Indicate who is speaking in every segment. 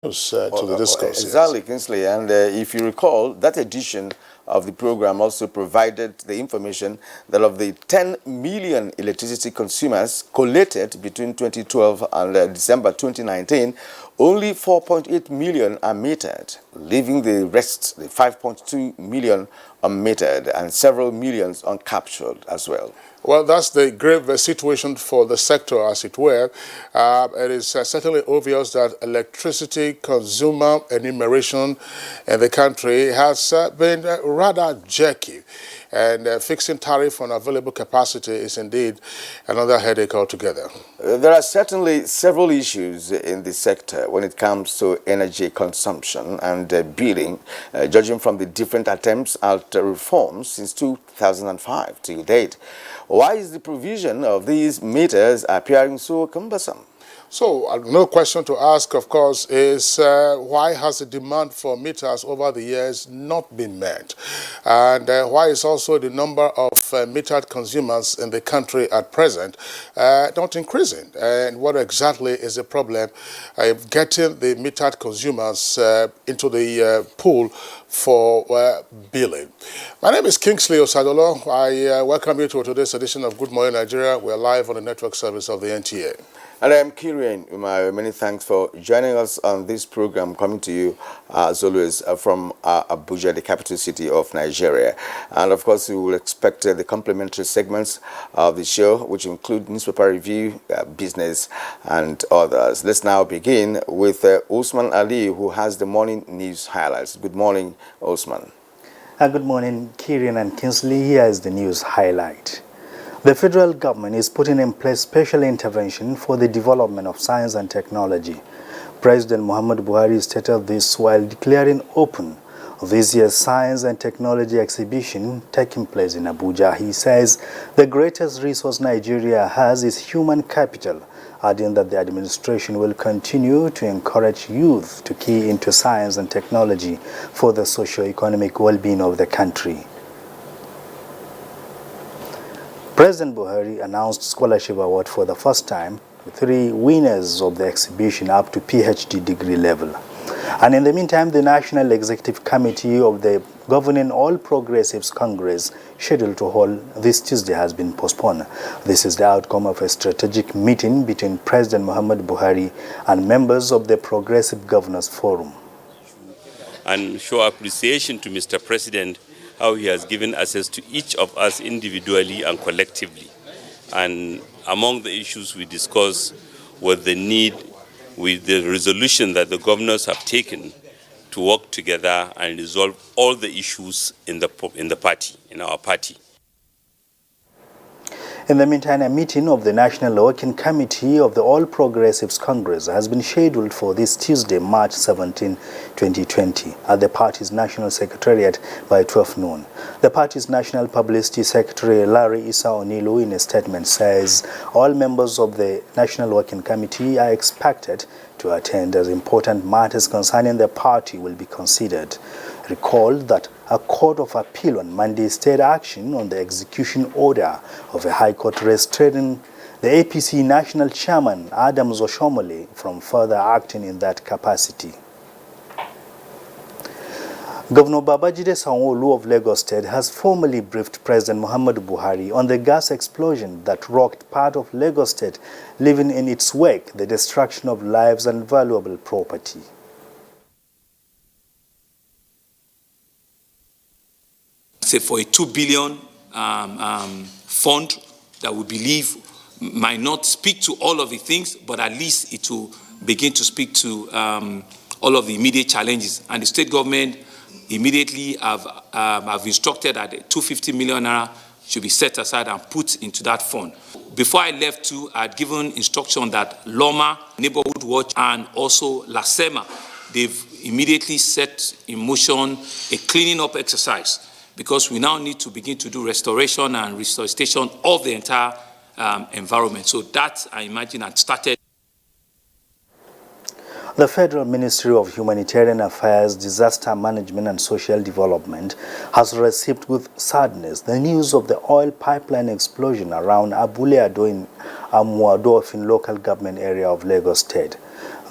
Speaker 1: To the discourse.
Speaker 2: Exactly,
Speaker 1: Yes.
Speaker 2: Kingsley. And if you recall, that edition of the program also provided the information that of the 10 million electricity consumers collated between 2012 and December 2019, only 4.8 million are metered, leaving the rest, the 5.2 million, unmetered and several millions uncaptured as well.
Speaker 1: Well, that's the grave situation for the sector, as it were. It is certainly obvious that electricity consumer enumeration in the country has been rather jerky. And fixing tariff on available capacity is indeed another headache altogether.
Speaker 2: There are certainly several issues in the sector when it comes to energy consumption and billing, judging from the different attempts at reforms since 2005 till date. Why is the provision of these meters appearing so cumbersome?
Speaker 1: So, another question to ask, of course, is why has the demand for meters over the years not been met? And why is also the number of metered consumers in the country at present not increasing? And what exactly is the problem getting the metered consumers into the pool for billing? My name is Kingsley Osadolo. I welcome you to today's edition of Good Morning Nigeria. We're live on the network service of the NTA.
Speaker 2: And I'm Nigerian. Many thanks for joining us on this program, coming to you as always from Abuja, the capital city of Nigeria. And of course, we will expect the complementary segments of the show, which include newspaper review, business, and others. Let's now begin with Osman Ali, who has the morning news highlights. Good morning, Osman.
Speaker 3: Good morning, Kieran and Kingsley. Here is the news highlight. The federal government is putting in place special intervention for the development of science and technology. President Muhammad Buhari stated this while declaring open this year's Science and Technology exhibition taking place in Abuja. He says the greatest resource Nigeria has is human capital, adding that the administration will continue to encourage youth to key into science and technology for the socio-economic well-being of the country. President Buhari announced scholarship award for the first time to 3 winners of the exhibition up to PhD degree level. And in the meantime, the National Executive Committee of the governing All Progressives Congress, scheduled to hold this Tuesday, has been postponed. This is the outcome of a strategic meeting between President Muhammad Buhari and members of the Progressive Governors Forum.
Speaker 4: And show appreciation to Mr. President, how he has given access to each of us individually and collectively. And among the issues we discussed was the need, with the resolution that the governors have taken, to work together and resolve all the issues in our party.
Speaker 3: In the meantime, a meeting of the National Working Committee of the All Progressives Congress has been scheduled for this Tuesday, March 17, 2020, at the party's National Secretariat by 12 noon. The party's National Publicity Secretary, Larry Issa Onilu, in a statement says all members of the National Working Committee are expected to attend as important matters concerning the party will be considered. Recall that a court of appeal on Monday stayed action on the execution order of a high court restraining the APC national chairman Adams Oshomole from further acting in that capacity. Governor Babajide Sanwo-Olu of Lagos State has formally briefed President Muhammad Buhari on the gas explosion that rocked part of Lagos State, leaving in its wake the destruction of lives and valuable property.
Speaker 5: Say for a 2 billion fund that we believe might not speak to all of the things, but at least it will begin to speak to all of the immediate challenges. And the state government immediately have instructed that 250 million naira should be set aside and put into that fund. Before I left too, I had given instruction that Loma, Neighborhood Watch, and also LASEMA, they've immediately set in motion a cleaning up exercise, because we now need to begin to do restoration and restoration of the entire environment. So that, I imagine, had started.
Speaker 3: The Federal Ministry of Humanitarian Affairs, Disaster Management and Social Development has received with sadness the news of the oil pipeline explosion around Abule Ado in Amuadorf in local government area of Lagos State.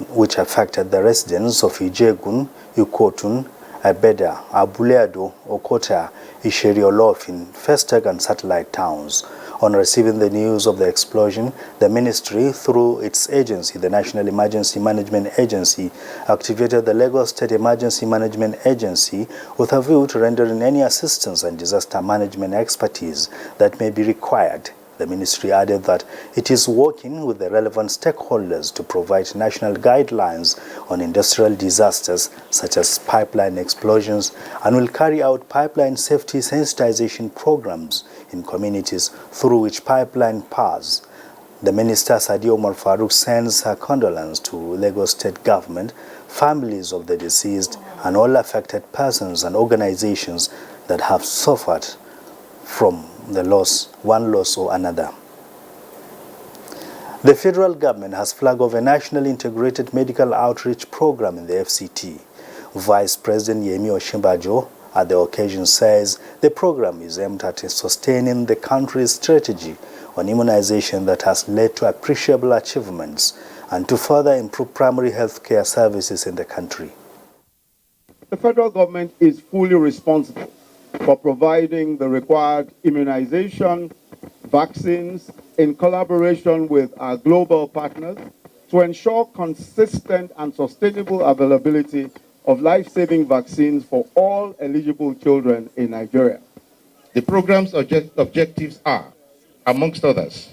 Speaker 3: which affected the residents of Ijegun, Ikotun, Abeda, Abuleado, Okota, Isheriolofin, Festag and satellite towns. On receiving the news of the explosion, the ministry, through its agency, the National Emergency Management Agency, activated the Lagos State Emergency Management Agency with a view to rendering any assistance and disaster management expertise that may be required. The ministry added that it is working with the relevant stakeholders to provide national guidelines on industrial disasters such as pipeline explosions and will carry out pipeline safety sensitization programs in communities through which pipeline pass. The Minister Sadi Omar Farouk sends her condolence to Lagos State government, families of the deceased, and all affected persons and organizations that have suffered from the one loss or another. The federal government has flagged off a national integrated medical outreach program in the FCT. Vice President Yemi Osinbajo at the occasion says the program is aimed at sustaining the country's strategy on immunization that has led to appreciable achievements and to further improve primary health care services in the country.
Speaker 6: The federal government is fully responsible for providing the required immunization, vaccines, in collaboration with our global partners to ensure consistent and sustainable availability of life-saving vaccines for all eligible children in Nigeria.
Speaker 7: The program's objectives are, amongst others,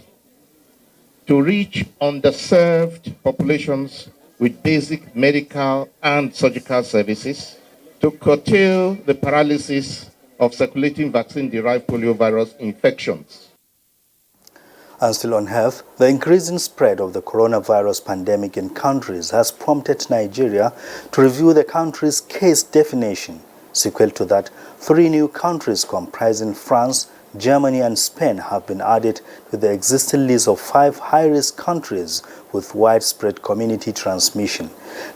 Speaker 7: to reach underserved populations with basic medical and surgical services, to curtail the paralysis of circulating vaccine-derived poliovirus infections.
Speaker 3: And still on health, the increasing spread of the coronavirus pandemic in countries has prompted Nigeria to review the country's case definition. Sequel to that, 3 new countries comprising France, Germany and Spain have been added to the existing list of 5 high-risk countries with widespread community transmission.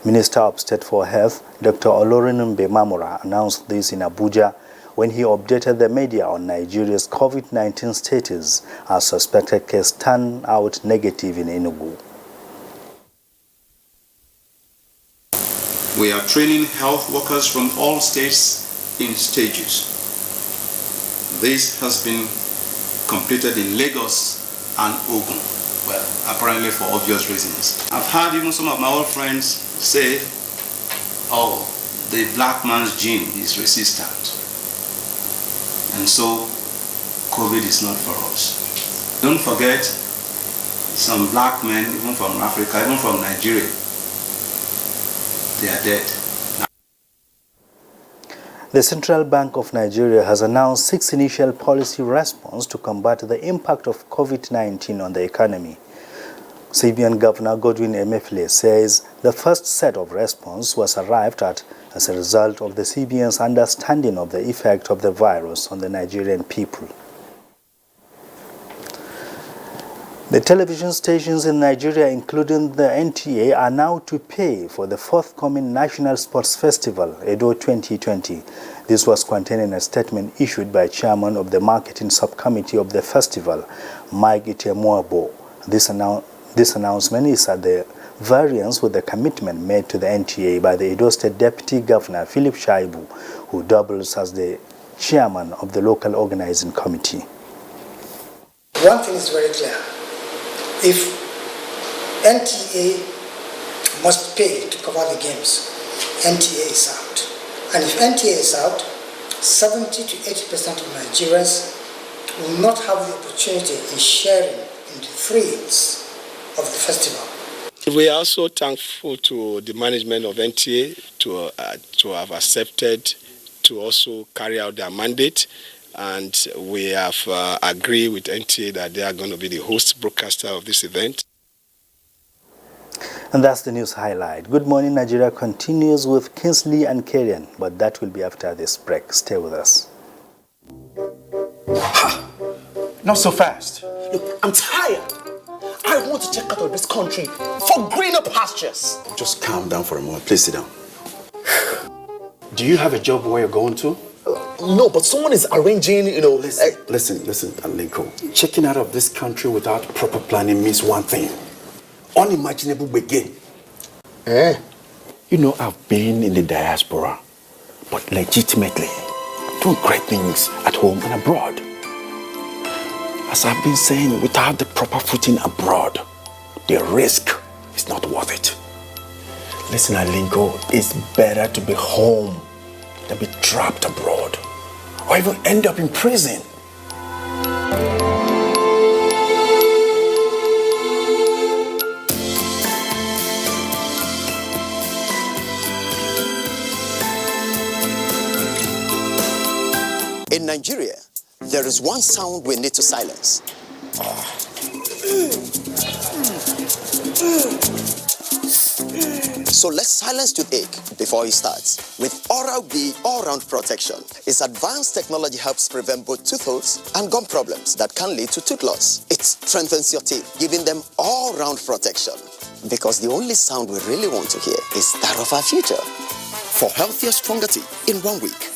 Speaker 3: Minister of State for Health, Dr. Olorinumbe Mamora, announced this in Abuja when he updated the media on Nigeria's COVID-19 status as suspected case turned out negative in Enugu.
Speaker 8: We are training health workers from all states in stages. This has been completed in Lagos and Ogun, well, apparently for obvious reasons. I've heard even some of my old friends say, oh, the black man's gene is resistant. And so, COVID is not for us. Don't forget, some black men, even from Africa, even from Nigeria, they are dead.
Speaker 3: The Central Bank of Nigeria has announced 6 initial policy responses to combat the impact of COVID-19 on the economy. CBN Governor Godwin Emefiele says the first set of response was arrived at as a result of the CBN's understanding of the effect of the virus on the Nigerian people. The television stations in Nigeria, including the NTA, are now to pay for the forthcoming National Sports Festival, Edo 2020. This was contained in a statement issued by Chairman of the Marketing Subcommittee of the festival, Mike Itemuabo. This announcement is at the variance with the commitment made to the NTA by the Edo State Deputy Governor, Philip Shaibu, who doubles as the chairman of the local organizing committee.
Speaker 9: One thing is very clear. If NTA must pay to cover the games, NTA is out. And if NTA is out, 70 to 80% of Nigerians will not have the opportunity in sharing in the thrills of the festival.
Speaker 10: We are also thankful to the management of NTA to have accepted to also carry out their mandate, and we have agreed with NTA that they are going to be the host broadcaster of this event.
Speaker 3: And that's the news highlight. Good Morning Nigeria continues with Kingsley and Karian, but that will be after this break. Stay with us.
Speaker 11: Not so fast. Look, I'm tired. I want to check out of this country for greener pastures.
Speaker 12: Just calm down for a moment. Please sit down.
Speaker 11: Do you have a job where you're going to? No, but someone is arranging,
Speaker 12: Listen, Alinko. Checking out of this country without proper planning means one thing. Unimaginable begin. You know, I've been in the diaspora, but legitimately doing great things at home and abroad. As I've been saying, without the proper footing abroad, the risk is not worth it. Listen, Alinko, it's better to be home than be trapped abroad or even end up in prison.
Speaker 13: In Nigeria, there is one sound we need to silence. So let's silence toothache before it starts with Oral-B All-Round Protection. Its advanced technology helps prevent both tooth holes and gum problems that can lead to tooth loss. It strengthens your teeth, giving them all-round protection. Because the only sound we really want to hear is that of our future. For healthier, stronger teeth in 1 week.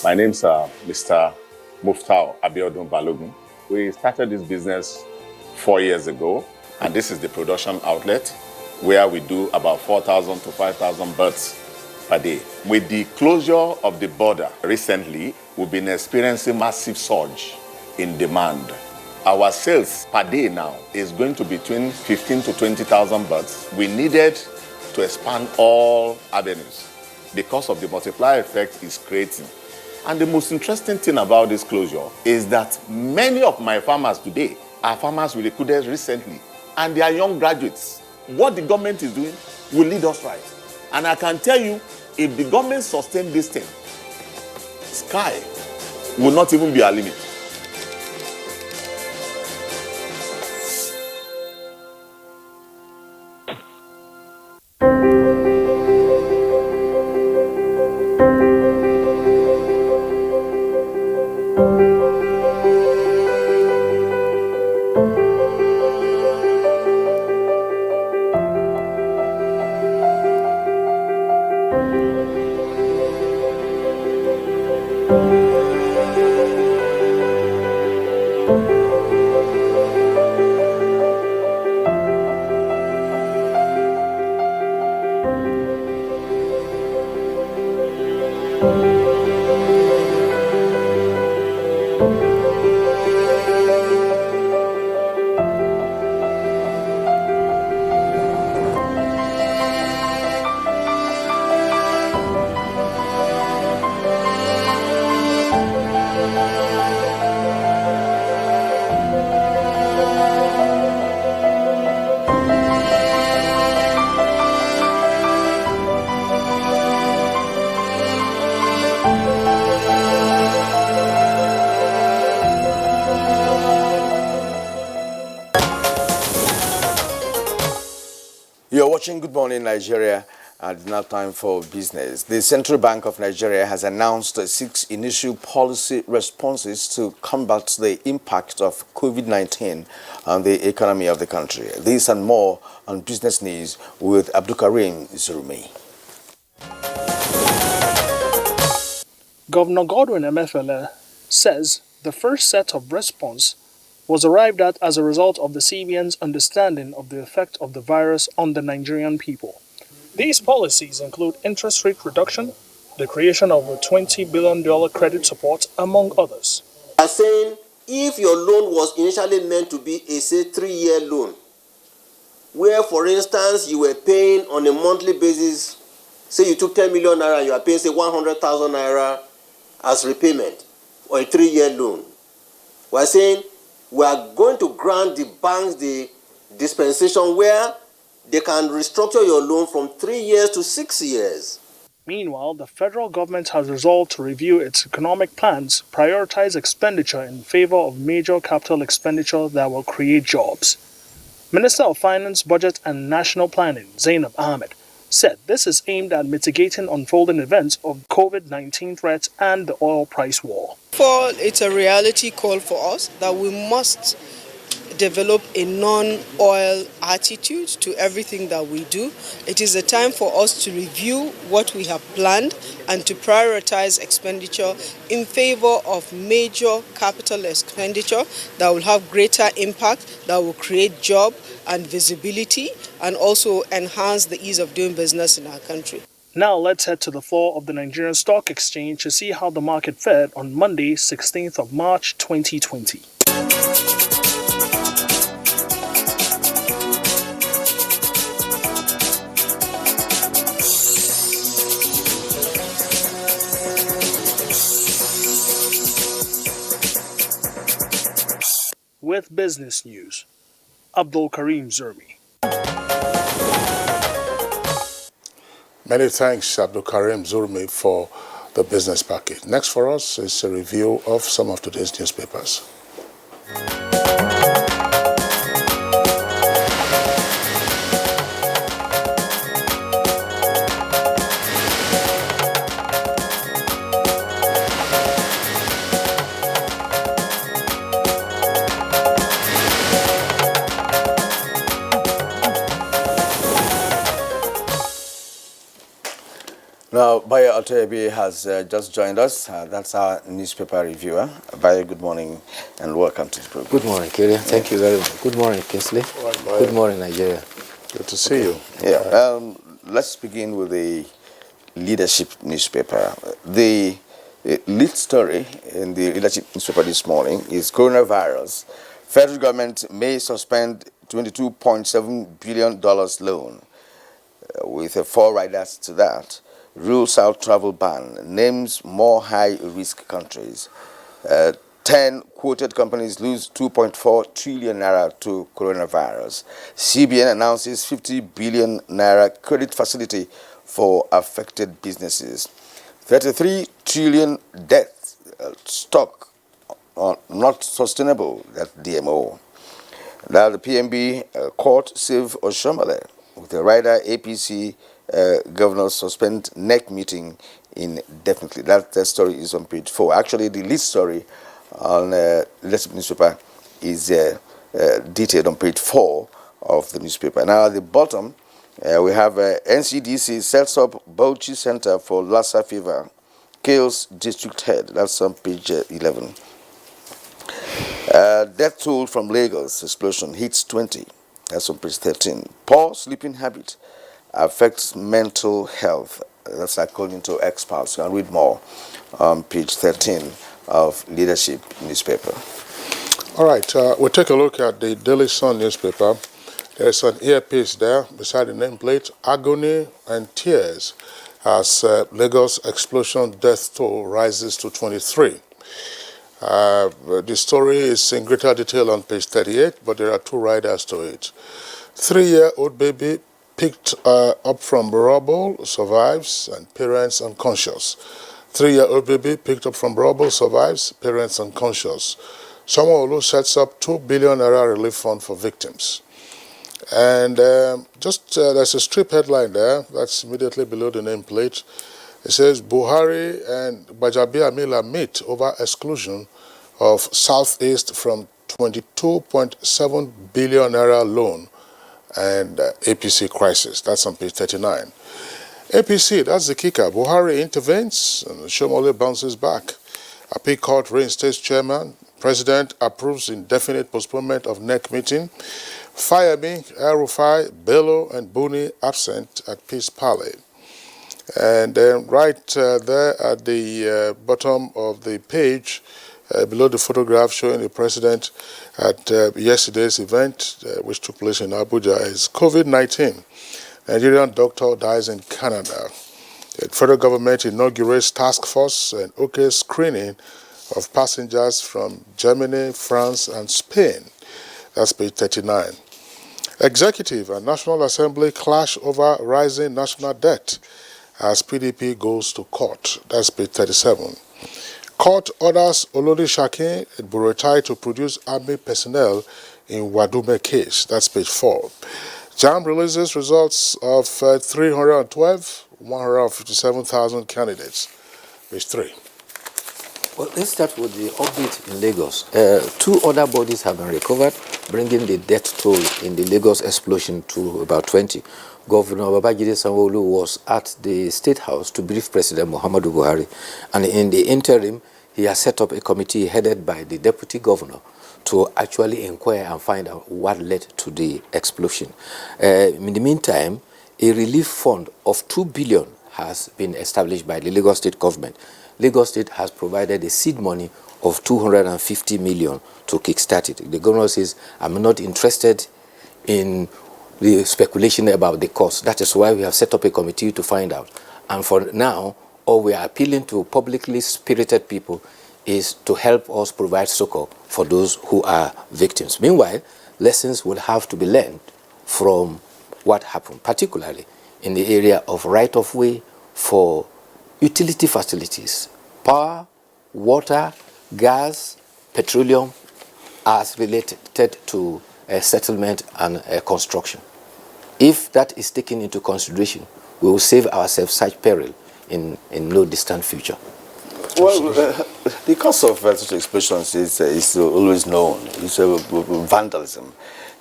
Speaker 14: My name's Mr. Muftau Abiodun Balogun. We started this business 4 years ago, and this is the production outlet where we do about 4,000 to 5,000 birds per day. With the closure of the border recently, we've been experiencing massive surge in demand. Our sales per day now is going to be between 15 to 20,000 birds. We needed to expand all avenues because of the multiplier effect it's creating. And the most interesting thing about this closure is that many of my farmers today are farmers we recruited recently, and they are young graduates. What the government is doing will lead us right. And I can tell you, if the government sustains this thing, sky will not even be our limit.
Speaker 2: You're watching Good Morning Nigeria, and now time for business. The Central Bank of Nigeria has announced 6 initial policy responses to combat the impact of COVID-19 on the economy of the country. This and more on Business News with Abdulkarim Zurumi.
Speaker 15: Governor Godwin Emefiele says the first set of response was arrived at as a result of the CBN's understanding of the effect of the virus on the Nigerian people. These policies include interest rate reduction, the creation of a $20 billion credit support, among others.
Speaker 16: Are saying if your loan was initially meant to be a, say, 3-year loan, where, for instance, you were paying on a monthly basis, say you took 10 million naira, you are paying, say, 100,000 naira as repayment, or a 3-year loan. We are saying we are going to grant the banks the dispensation where they can restructure your loan from 3 years to 6 years.
Speaker 15: Meanwhile, the federal government has resolved to review its economic plans, prioritize expenditure in favor of major capital expenditure that will create jobs. Minister of Finance, Budget and National Planning, Zainab Ahmed, said this is aimed at mitigating unfolding events of COVID-19 threats and the oil price war.
Speaker 17: It's a reality call for us that we must develop a non-oil attitude to everything that we do. It is a time for us to review what we have planned and to prioritize expenditure in favor of major capital expenditure that will have greater impact, that will create job and visibility, and also enhance the ease of doing business in our country.
Speaker 15: Now let's head to the floor of the Nigerian Stock Exchange to see how the market fared on Monday, 16th of March 2020. With business news, Abdul Karim Zermi.
Speaker 1: Many thanks, Abdul Karim Zurmi, for the business package. Next for us is a review of some of today's newspapers.
Speaker 2: Now, Bayo Altoebi has just joined us. That's our newspaper reviewer. Bayo, good morning and welcome to the program.
Speaker 18: Good morning, Kyria. Thank you very much. Good morning, Kingsley. Good morning, Nigeria.
Speaker 1: Good to see you.
Speaker 2: Yeah. Let's begin with the leadership newspaper. The lead story in the leadership newspaper this morning is coronavirus. Federal government may suspend $22.7 billion loan with 4 riders to that. Rules out travel ban, names more high-risk countries. 10 quoted companies lose 2.4 trillion naira to coronavirus. CBN announces 50 billion naira credit facility for affected businesses. 33 trillion debt stock not sustainable, that DMO. Now the PMB court save Oshomale with the rider APC governors suspend NEC meeting indefinitely. That story is on page 4. Actually, the lead story on the newspaper is detailed on page 4 of the newspaper. Now, at the bottom, we have NCDC sets up Bauchi Center for Lassa fever, kills district head. That's on page 11. Death toll from Lagos explosion hits 20. That's on page 13. Poor sleeping habit affects mental health. That's according to experts. You can read more on page 13 of Leadership newspaper.
Speaker 1: All right, we'll take a look at the Daily Sun newspaper. There's an earpiece there beside the nameplate, agony and tears as Lagos explosion death toll rises to 23. The story is in greater detail on page 38, but there are 2 riders to it. 3-year-old baby picked up from rubble, survives, and parents unconscious. 3-year-old baby picked up from rubble, survives, parents unconscious. Sanwo-Olu sets up 2 billion naira relief fund for victims. And there's a strip headline there that's immediately below the nameplate. It says, Buhari and Gbajabiamila meet over exclusion of Southeast from 22.7 billion naira loan and APC crisis. That's on page 39. APC, that's the kicker. Buhari intervenes and Shomole bounces back. Appeal court reinstates chairman. President approves indefinite postponement of NEC meeting. Fayemi, El-Rufai, Bello, and Buni absent at Peace Parley. And then right there at the bottom of the page, below the photograph showing the president at yesterday's event, which took place in Abuja, is COVID-19. Nigerian doctor dies in Canada. The federal government inaugurates task force and OK screening of passengers from Germany, France, and Spain. That's page 39. Executive and National Assembly clash over rising national debt as PDP goes to court. That's page 37. Court orders Olodi Shakin and Buretai to produce army personnel in Wadume case. That's page 4. JAMB releases results of 157,000 candidates. Page 3.
Speaker 18: Well, let's start with the update in Lagos. 2 other bodies have been recovered, bringing the death toll in the Lagos explosion to about 20. Governor Babajide Sanwo-Olu was at the State House to brief President Muhammadu Buhari, and in the interim, he has set up a committee headed by the Deputy Governor to actually inquire and find out what led to the explosion. In the meantime, a relief fund of 2 billion has been established by the Lagos State government. Lagos State has provided a seed money of 250 million to kickstart it. The governor says, I'm not interested in the speculation about the cost. That is why we have set up a committee to find out. And for now, all we are appealing to publicly spirited people is to help us provide succor for those who are victims. Meanwhile, lessons will have to be learned from what happened, particularly in the area of right-of-way for utility facilities, power, water, gas, petroleum, as related to settlement and construction. If that is taken into consideration, we will save ourselves such peril in no distant future.
Speaker 2: Well, the cause of such explosions is always known. It's vandalism.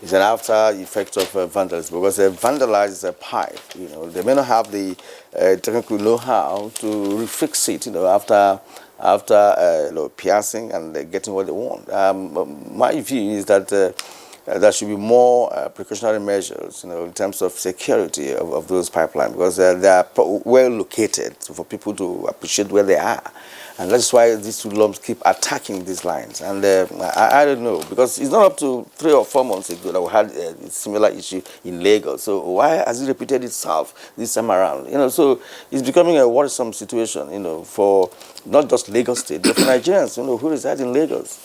Speaker 2: It's an after effect of vandalism, because they vandalize a pipe. You know, they may not have the technical know-how to refix it. You know, after piercing and getting what they want. My view is that there should be more precautionary measures, you know, in terms of security of those pipelines, because they are well located for people to appreciate where they are. And that's why these two lumps keep attacking these lines. And I don't know, because it's not up to 3 or 4 months ago that we had a similar issue in Lagos. So why has it repeated itself this time around? You know, so it's becoming a worrisome situation, you know, for not just Lagos State, but for Nigerians, you know, who reside in Lagos.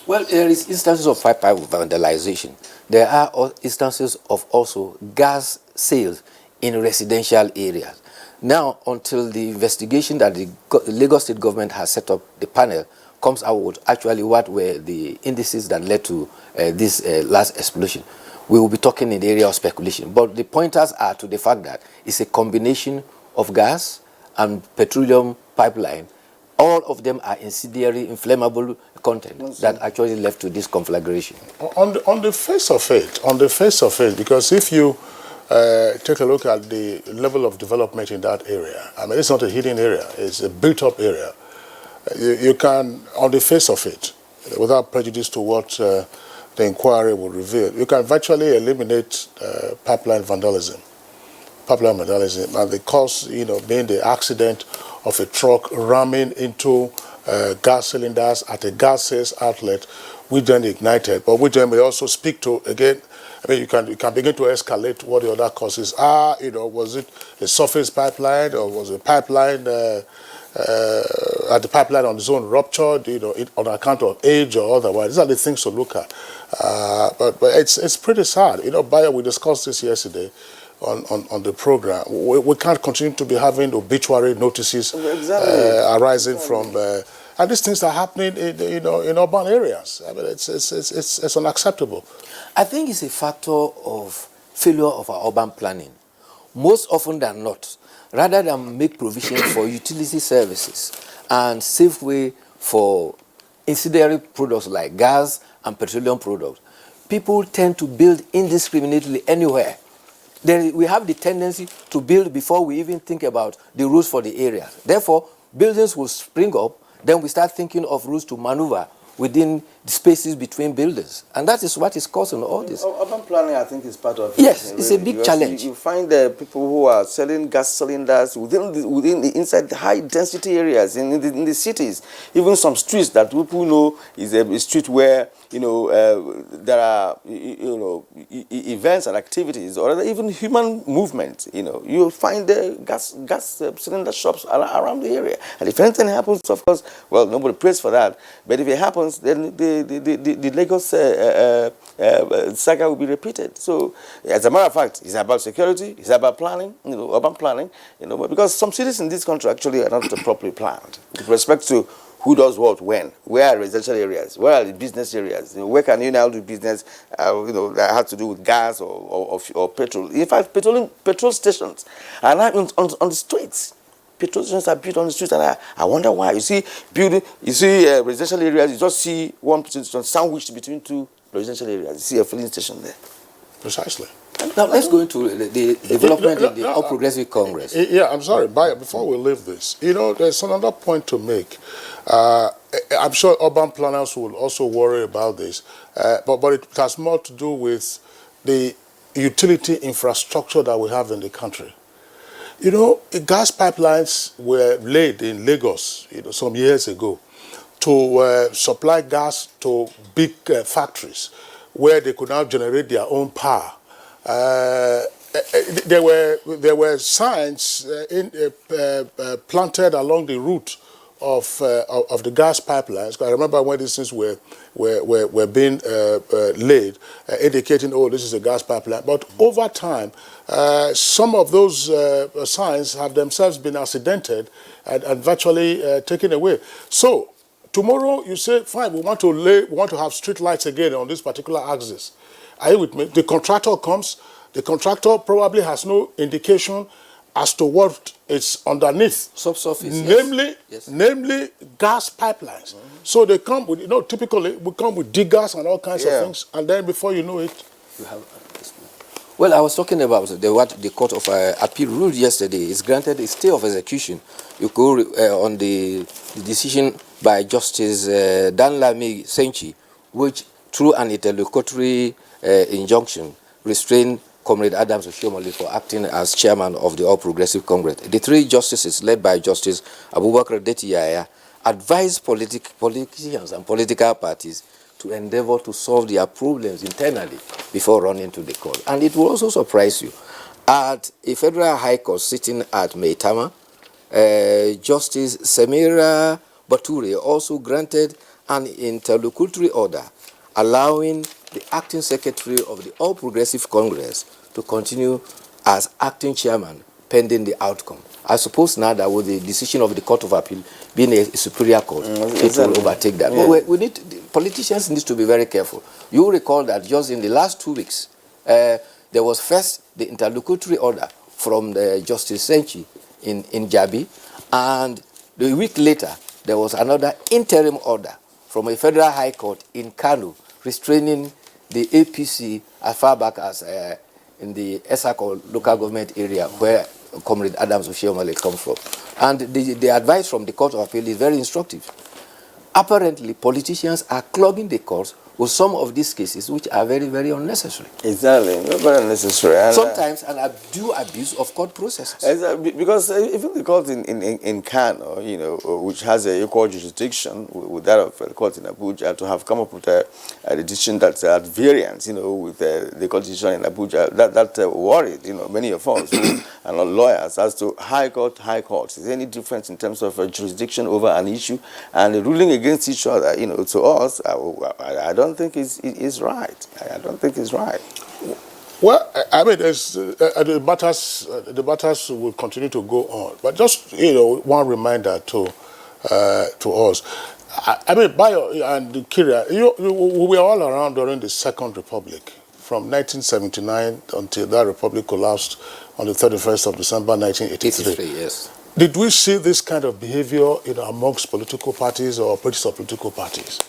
Speaker 18: Well, there is instances of pipe vandalization. There are instances of also gas sales in residential areas. Now, until the investigation that the Lagos State government has set up, the panel, comes out with actually what were the indices that led to this last explosion, we will be talking in the area of speculation. But the pointers are to the fact that it's a combination of gas and petroleum pipeline. All of them are incendiary, inflammable content that actually led to this conflagration.
Speaker 1: On the face of it, because if you take a look at the level of development in that area, I mean, it's not a hidden area, it's a built-up area. You can, on the face of it, without prejudice to what the inquiry will reveal, you can virtually eliminate pipeline vandalism. And the cause, you know, being the accident of a truck ramming into gas cylinders at a gas sales outlet, which then ignited. But which then we also speak to, again, I mean, you can begin to escalate what the other causes are. You know, was it a surface pipeline, or was a pipeline at the pipeline on its own ruptured, you know, on account of age or otherwise? These are the things to look at. But it's pretty sad. You know, Bayo, we discussed this yesterday on the program. We can't continue to be having obituary notices arising from. And these things are happening in urban areas. I mean, it's unacceptable.
Speaker 18: I think it's a factor of failure of our urban planning. Most often than not, rather than make provision for utility services and safe way for incendiary products like gas and petroleum products, people tend to build indiscriminately anywhere. We have the tendency to build before we even think about the rules for the area. Therefore, buildings will spring up, then we start thinking of rules to maneuver within the spaces between buildings. And that is what is causing all this.
Speaker 2: Urban planning, I think, is part of it.
Speaker 18: Yes, it's a big challenge.
Speaker 2: You find people who are selling gas cylinders inside the high-density areas in the cities. Even some streets that people know is a street where, you know, there are, you know, events and activities, or even human movement. You know, you'll find the gas cylinder shops around the area. And if anything happens, of course, well, nobody prays for that. But if it happens, then the Lagos saga will be repeated. So, as a matter of fact, it's about security, it's about planning, you know, urban planning, you know, because some cities in this country actually are not properly planned with respect to who does what, when, where are residential areas, where are the business areas, you know, where can you now do business, you know, that has to do with gas or petrol. In fact, petrol stations are now on the streets. petrol stations are built on the streets, and I wonder why. You see, residential areas, you just see one petrol station sandwiched between two residential areas. You see a filling station there.
Speaker 1: Precisely.
Speaker 18: Now let's go into the development in the All Progressive Congress.
Speaker 1: Yeah, I'm sorry, Bayo, before we leave this, there's another point to make. I'm sure urban planners will also worry about this, but it has more to do with the utility infrastructure that we have in the country. Gas pipelines were laid in Lagos, some years ago, to supply gas to big factories where they could now generate their own power. There were signs planted along the route of the gas pipelines. I remember when these things were being laid, indicating, oh, this is a gas pipeline. But over time, some of those signs have themselves been accidented and virtually taken away. So tomorrow you say, fine, we want to have street lights again on this particular axis. Are you with me? The contractor comes. The contractor probably has no indication as to what is underneath.
Speaker 18: Subsurface.
Speaker 1: Namely gas pipelines. So they come with, typically we come with diggers and all kinds of things, and then before you know it,
Speaker 18: you have. Well, I was talking about what the Court of Appeal ruled yesterday. It's granted a stay of execution. You go on the decision by Justice Danlami Senchi, which through an interlocutory injunction restrained Comrade Adams Oshiomhole for acting as chairman of the All Progressive Congress. The three justices, led by Justice Abubakar Detiyaya, advised politicians and political parties to endeavor to solve their problems internally before running to the court. And it will also surprise you. At a federal high court sitting at Maitama, Justice Samira Bature also granted an interlocutory order allowing the acting secretary of the All Progressive Congress to continue as acting chairman pending the outcome. I suppose now that with the decision of the Court of Appeal being a superior court, it will overtake that. Yeah. But politicians need to be very careful. You recall that just in the last 2 weeks, there was first the interlocutory order from the Justice Senchi in Jabi, and the week later, there was another interim order from a federal high court in Kano restraining the APC as far back as in the Esako local government area where Comrade Adams Oshiomhole comes from. And the advice from the Court of Appeal is very instructive. Apparently, politicians are clogging the courts with some of these cases which are very, very unnecessary.
Speaker 2: Exactly, very unnecessary. And
Speaker 18: sometimes an undue abuse of court processes.
Speaker 2: Exactly, because even the court in Kano, which has a equal jurisdiction with that of the court in Abuja, to have come up with a decision that's at variance, with the constitution in Abuja, that worried, many of us and lawyers as to high court. Is there any difference in terms of jurisdiction over an issue and ruling against each other? To us, I don't think it's right. I don't think it's right.
Speaker 1: Well, I mean, the matters will continue to go on. But just, one reminder to us. I mean, Bayo and Kyria, we were all around during the Second Republic, from 1979 until that republic collapsed on the 31st of December, 1983.
Speaker 18: Yes.
Speaker 1: Did we see this kind of behavior, amongst political parties or operators of political parties?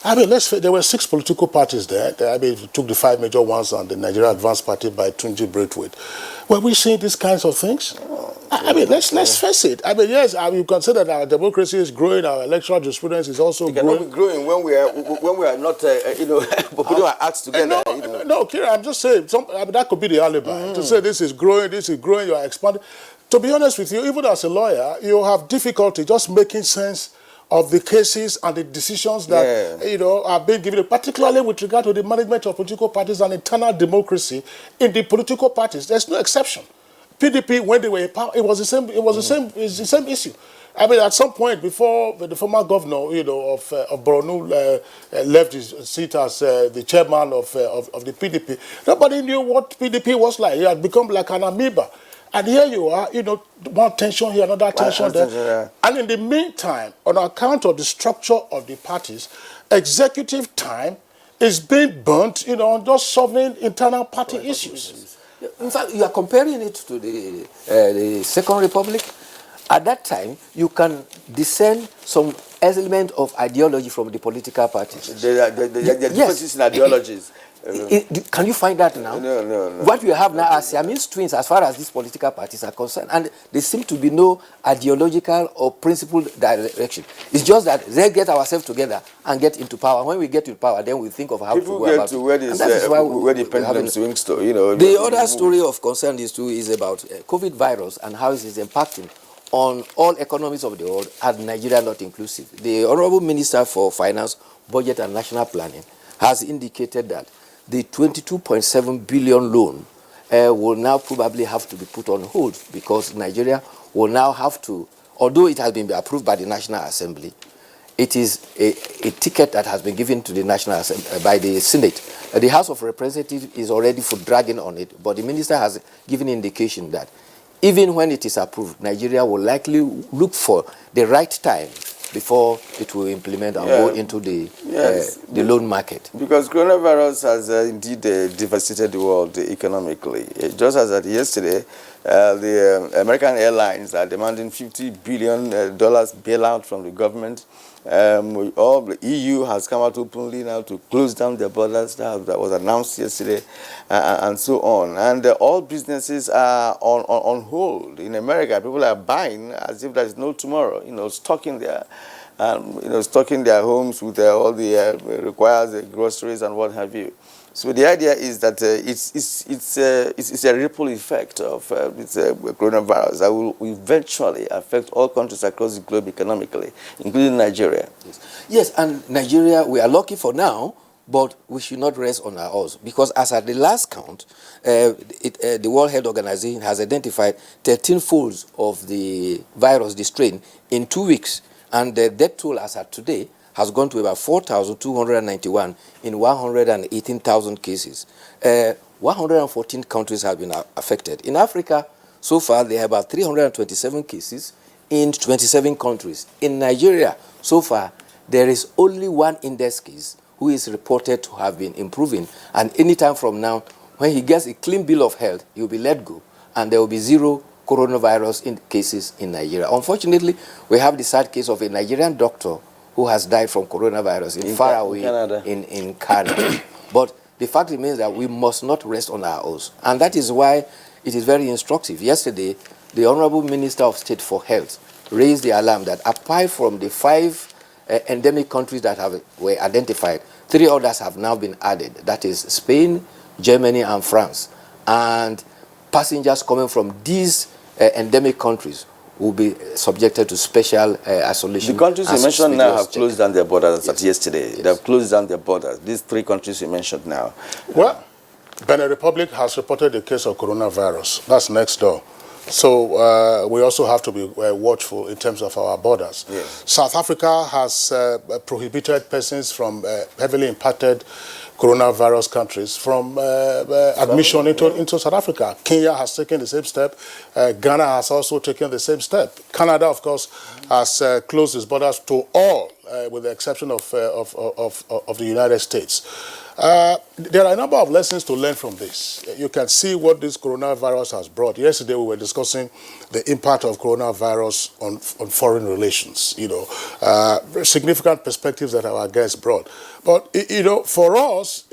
Speaker 1: I mean, there were 6 political parties there. I mean, we took the 5 major ones and the Nigerian Advanced Party by Tunji Braithwaite. Were we seeing these kinds of things? I mean, let's face it. I mean, yes, we consider that our democracy is growing, our electoral jurisprudence is also growing.
Speaker 2: It cannot be growing when we are not, putting our acts together.
Speaker 1: No, Kira, I'm just saying, that could be the alibi. To say this is growing, you are expanding. To be honest with you, even as a lawyer, you have difficulty just making sense of the cases and the decisions that are being given, particularly with regard to the management of political parties and internal democracy in the political parties. There's no exception. PDP, when they were in power, it was the same issue. I mean, at some point before the former governor, of Borno left his seat as the chairman of the PDP, nobody knew what PDP was like. It had become like an amoeba. And here you are, one tension here, another tension there. Yeah. And in the meantime, on account of the structure of the parties, executive time is being burnt, on just solving internal party issues.
Speaker 18: In fact, you are comparing it to the Second Republic. At that time, you can discern some element of ideology from the political parties.
Speaker 2: There are differences in ideologies.
Speaker 18: Can you find that now?
Speaker 2: No.
Speaker 18: What you have now are Siamese twins as far as these political parties are concerned, and there seem to be no ideological or principled direction. It's just that they get ourselves together and get into power. When we get into power, then we think of how
Speaker 2: people
Speaker 18: to go
Speaker 2: get
Speaker 18: about
Speaker 2: to
Speaker 18: it.
Speaker 2: where, this, where the pendulum swings to, you know.
Speaker 18: The other story of concern is about COVID virus and how it is impacting on all economies of the world, and Nigeria not inclusive. The Honorable Minister for Finance, Budget and National Planning has indicated that the 22.7 billion loan will now probably have to be put on hold because Nigeria will now have to, although it has been approved by the National Assembly, it is a ticket that has been given to the National Assembly by the Senate. The House of Representatives is already for dragging on it, but the minister has given indication that even when it is approved, Nigeria will likely look for the right time before it will implement and go into the loan market.
Speaker 2: Because coronavirus has indeed devastated the world economically. Just as at yesterday, the American airlines are demanding $50 billion bailout from the government. All the EU has come out openly now to close down their borders. That was announced yesterday, and so on. And all businesses are on hold. In America, people are buying as if there is no tomorrow. You know, stocking their homes with all the required groceries and what have you. So the idea is that it's a ripple effect of this coronavirus that will eventually affect all countries across the globe economically, including Nigeria.
Speaker 18: Yes, and Nigeria, we are lucky for now, but we should not rest on our oars because as at the last count, the World Health Organization has identified 13 folds of the virus, the strain, in 2 weeks, and the death toll as at today has gone to about 4,291 in 118,000 cases. 114 countries have been affected. In Africa, so far, there are about 327 cases in 27 countries. In Nigeria, so far, there is only one index case who is reported to have been improving. And anytime from now, when he gets a clean bill of health, he will be let go. And there will be zero coronavirus cases in Nigeria. Unfortunately, we have the sad case of a Nigerian doctor who has died from coronavirus in Canada. In Canada. But the fact remains that we must not rest on our oars. And that is why it is very instructive. Yesterday, the Honorable Minister of State for Health raised the alarm that apart from the 5 endemic countries that were identified, 3 others have now been added. That is Spain, Germany, and France. And passengers coming from these endemic countries will be subjected to special isolation.
Speaker 2: The countries you mentioned now have closed down their borders yesterday. Yes. They have closed down their borders. These 3 countries you mentioned now.
Speaker 1: Well, Benin Republic has reported a case of coronavirus. That's next door. So we also have to be watchful in terms of our borders.
Speaker 2: Yes.
Speaker 1: South Africa has prohibited persons from heavily impacted coronavirus countries from admission into South Africa. Kenya has taken the same step. Ghana has also taken the same step. Canada, of course, has closed its borders to all, with the exception of the United States. There are a number of lessons to learn from this. You can see what this coronavirus has brought. Yesterday, we were discussing the impact of coronavirus on foreign relations, significant perspectives that our guests brought. But, for us,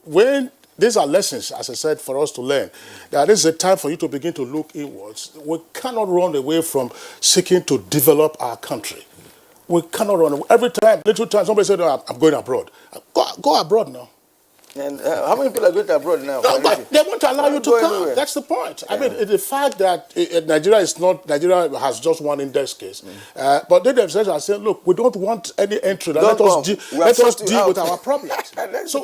Speaker 1: when these are lessons, as I said, for us to learn, that this is a time for you to begin to look inwards. We cannot run away from seeking to develop our country. We cannot run away. Every time, little time, somebody said, "No, I'm going abroad." Go abroad now.
Speaker 2: And how many people are going abroad now?
Speaker 1: No, but they won't allow you to come. Anywhere. That's the point. Yeah. I mean, the fact that Nigeria has just one index case. But they themselves are saying, look, we don't want any entry. Let us deal with our problems. So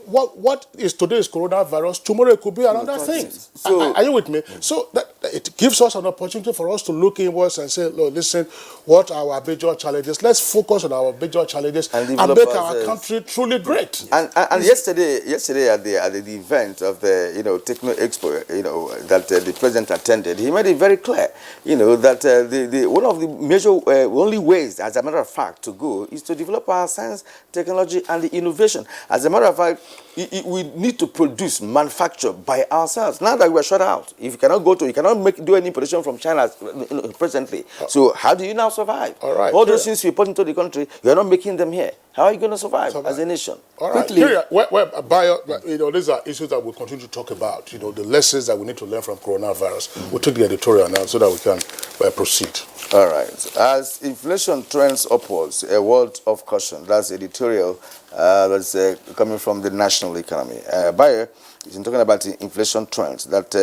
Speaker 1: what is today's coronavirus? Tomorrow it could be another thing. So, are you with me? So it gives us an opportunity for us to look inwards and say, look, listen, what are our major challenges? Let's focus on our major challenges and make our country truly great.
Speaker 2: And yesterday at the event of the Techno Expo, that the president attended, he made it very clear, that one of the major only ways, as a matter of fact, to go is to develop our science, technology, and the innovation. As a matter of fact, we need to produce, manufacture by ourselves. Now that we're shut out, if you cannot do any production from China presently. So how do you now survive?
Speaker 1: All right.
Speaker 2: All those things you put into the country, you're not making them here. How are you going to survive as a nation?
Speaker 1: All right. These are issues that we'll continue to talk about. The lessons that we need to learn from coronavirus. We'll take the editorial now so that we can proceed.
Speaker 2: All right. As inflation trends upwards, a word of caution. That's editorial. That's coming from the national economy. Bayer is talking about the inflation trends. That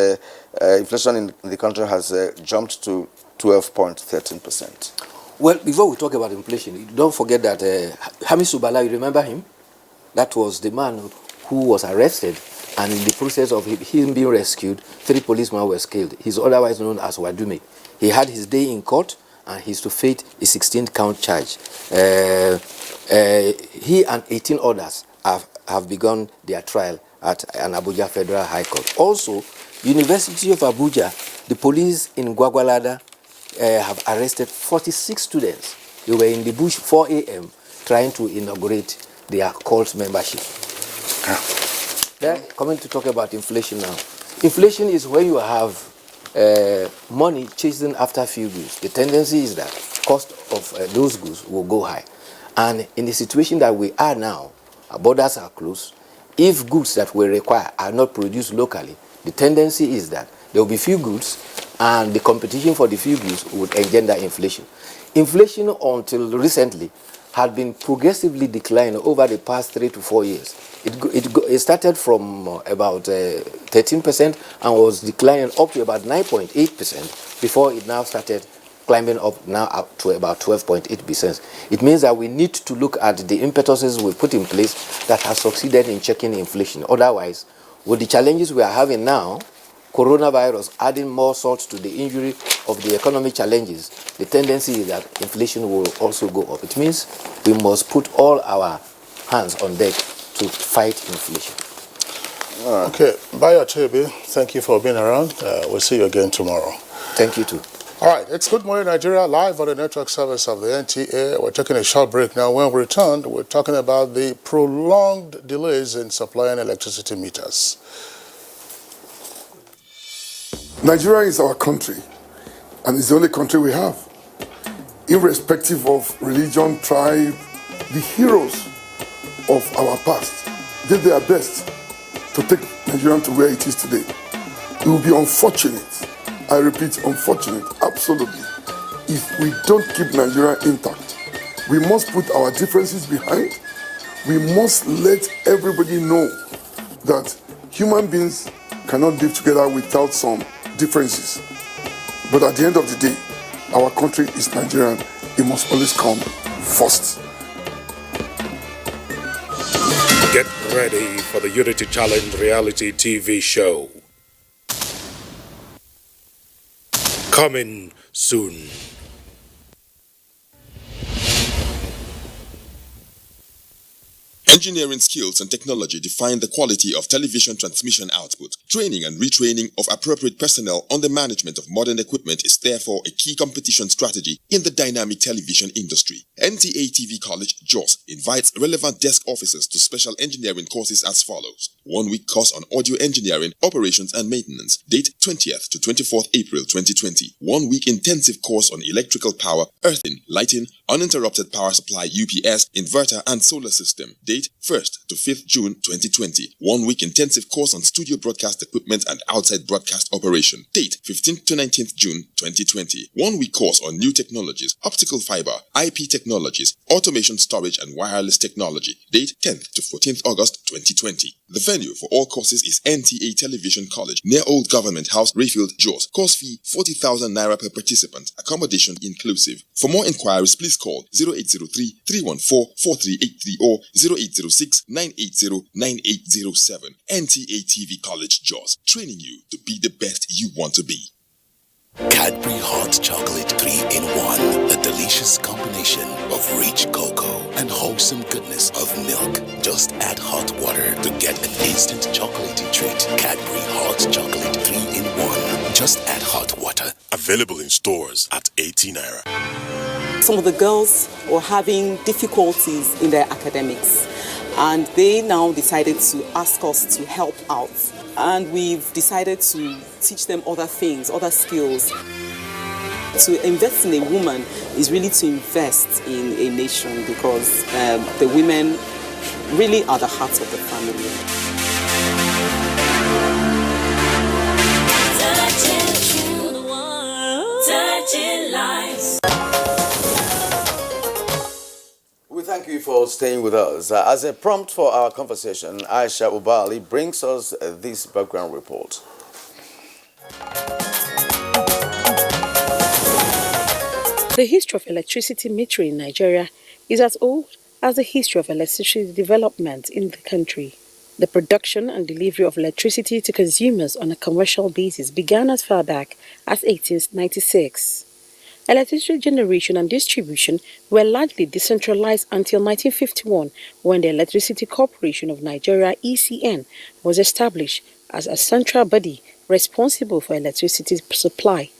Speaker 2: inflation in the country has jumped to 12.13%.
Speaker 18: Well, before we talk about inflation, don't forget that Hamis Subala, you remember him? That was the man who was arrested, and in the process of him being rescued, 3 policemen were killed. He's otherwise known as Wadume. He had his day in court, and he's to face a 16-count charge. He and 18 others have begun their trial at an Abuja Federal High Court. Also, University of Abuja, the police in Gwagwalada have arrested 46 students. They were in the bush 4 a.m. trying to inaugurate their cult membership. They're coming to talk about inflation now. Inflation is when you have money chasing after few goods. The tendency is that cost of those goods will go high. And in the situation that we are now, our borders are closed. If goods that we require are not produced locally, the tendency is that there will be few goods, and the competition for the few goods would engender inflation. Inflation, until recently, had been progressively declining over the past 3 to 4 years. It started from about 13% and was declining up to about 9.8% before it now started climbing up to about 12.8%. It means that we need to look at the impetuses we put in place that have succeeded in checking inflation. Otherwise, with the challenges we are having now, coronavirus adding more salt to the injury of the economic challenges, the tendency is that inflation will also go up. It means we must put all our hands on deck to fight inflation.
Speaker 1: Okay, Bayo Chebe, thank you for being around. We'll see you again tomorrow.
Speaker 18: Thank you too.
Speaker 1: All right, it's Good Morning Nigeria, live on the network service of the NTA. We're taking a short break now. When we return, we're talking about the prolonged delays in supplying electricity meters.
Speaker 19: Nigeria is our country, and it's the only country we have. Irrespective of religion, tribe, the heroes of our past did their best to take Nigeria to where it is today. It will be unfortunate, I repeat, unfortunate, absolutely, if we don't keep Nigeria intact. We must put our differences behind. We must let everybody know that human beings cannot live together without some differences. But at the end of the day, our country is Nigerian. It must always come first.
Speaker 20: Get ready for the Unity Challenge reality TV show. Coming soon.
Speaker 21: Engineering skills and technology define the quality of television transmission output. Training and retraining of appropriate personnel on the management of modern equipment is therefore a key competition strategy in the dynamic television industry. NTA TV College, Jos, invites relevant desk officers to special engineering courses as follows. 1-week course on audio engineering, operations and maintenance. Date 20th to 24th April 2020. 1-week intensive course on electrical power, earthing, lighting, uninterrupted power supply UPS, inverter and solar system. Date 1st to 5th June 2020. 1-week intensive course on studio broadcast equipment and outside broadcast operation. Date 15th to 19th June 2020. 1-week course on new technologies, optical fiber, IP technologies, automation storage and wireless technology. Date 10th to 14th August 2020. The venue for all courses is NTA Television College, near Old Government House, Rayfield, Jos. Course fee 40,000 naira per participant. Accommodation inclusive. For more inquiries, please call 0803-314-4383 or 0806-980-9807. NTA TV College, Jos. Training you to be the best you want to be.
Speaker 22: Cadbury Hot Chocolate 3-in-1, a delicious combination of rich cocoa and wholesome goodness of milk. Just add hot water to get an instant chocolatey treat. Cadbury Hot Chocolate 3-in-1. Just add hot water.
Speaker 20: Available in stores at 18 naira.
Speaker 23: Some of the girls were having difficulties in their academics.
Speaker 4: And they now decided to ask us to help out. And we've decided to teach them other things, other skills. To invest in a woman is really to invest in a nation, because the women really are the heart of the family.
Speaker 2: We thank you for staying with us. As a prompt for our conversation, Aisha Ubali brings us this background report.
Speaker 5: The history of electricity metering in Nigeria is as old as the history of electricity development in the country. The production and delivery of electricity to consumers on a commercial basis began as far back as 1896. Electricity generation and distribution were largely decentralized until 1951, when the Electricity Corporation of Nigeria (ECN) was established as a central body responsible for electricity supply.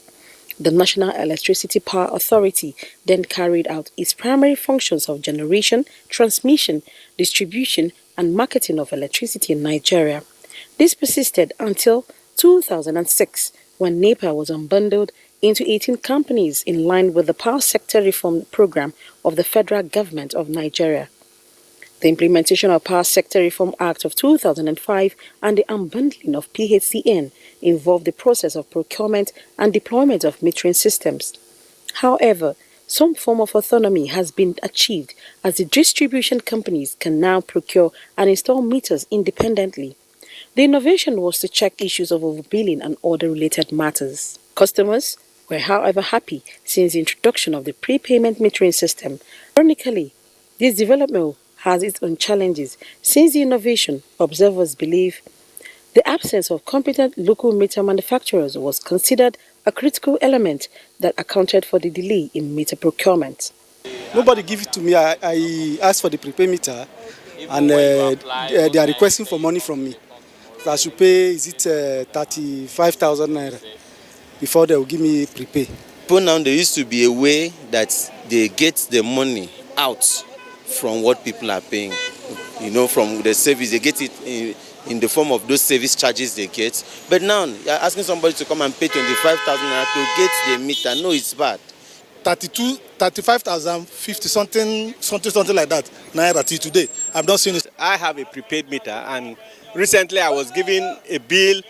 Speaker 5: The National Electricity Power Authority then carried out its primary functions of generation, transmission, distribution, and marketing of electricity in Nigeria. This persisted until 2006, when NEPA was unbundled into 18 companies in line with the Power Sector Reform Program of the Federal Government of Nigeria. The implementation of Power Sector Reform Act of 2005 and the unbundling of PHCN involved the process of procurement and deployment of metering systems. However, some form of autonomy has been achieved, as the distribution companies can now procure and install meters independently. The innovation was to check issues of overbilling and other related matters. Customers were, however, happy since the introduction of the prepayment metering system. Ironically, this development has its own challenges. Since the innovation, observers believe the absence of competent local meter manufacturers was considered a critical element that accounted for the delay in meter procurement.
Speaker 23: Nobody gave it to me. I asked for the prepaid meter, and they are requesting for money from me. So I should pay, 35,000 naira before they will give me prepay.
Speaker 24: But now there used to be a way that they get the money out from what people are paying. From the service, they get it in the form of those service charges they get. But now you're asking somebody to come and pay 25,000 naira to get the meter. No, it's bad.
Speaker 23: 35,000, 50 something like that naira till today. I've not seen it.
Speaker 25: I have a prepaid meter, and recently I was given a bill,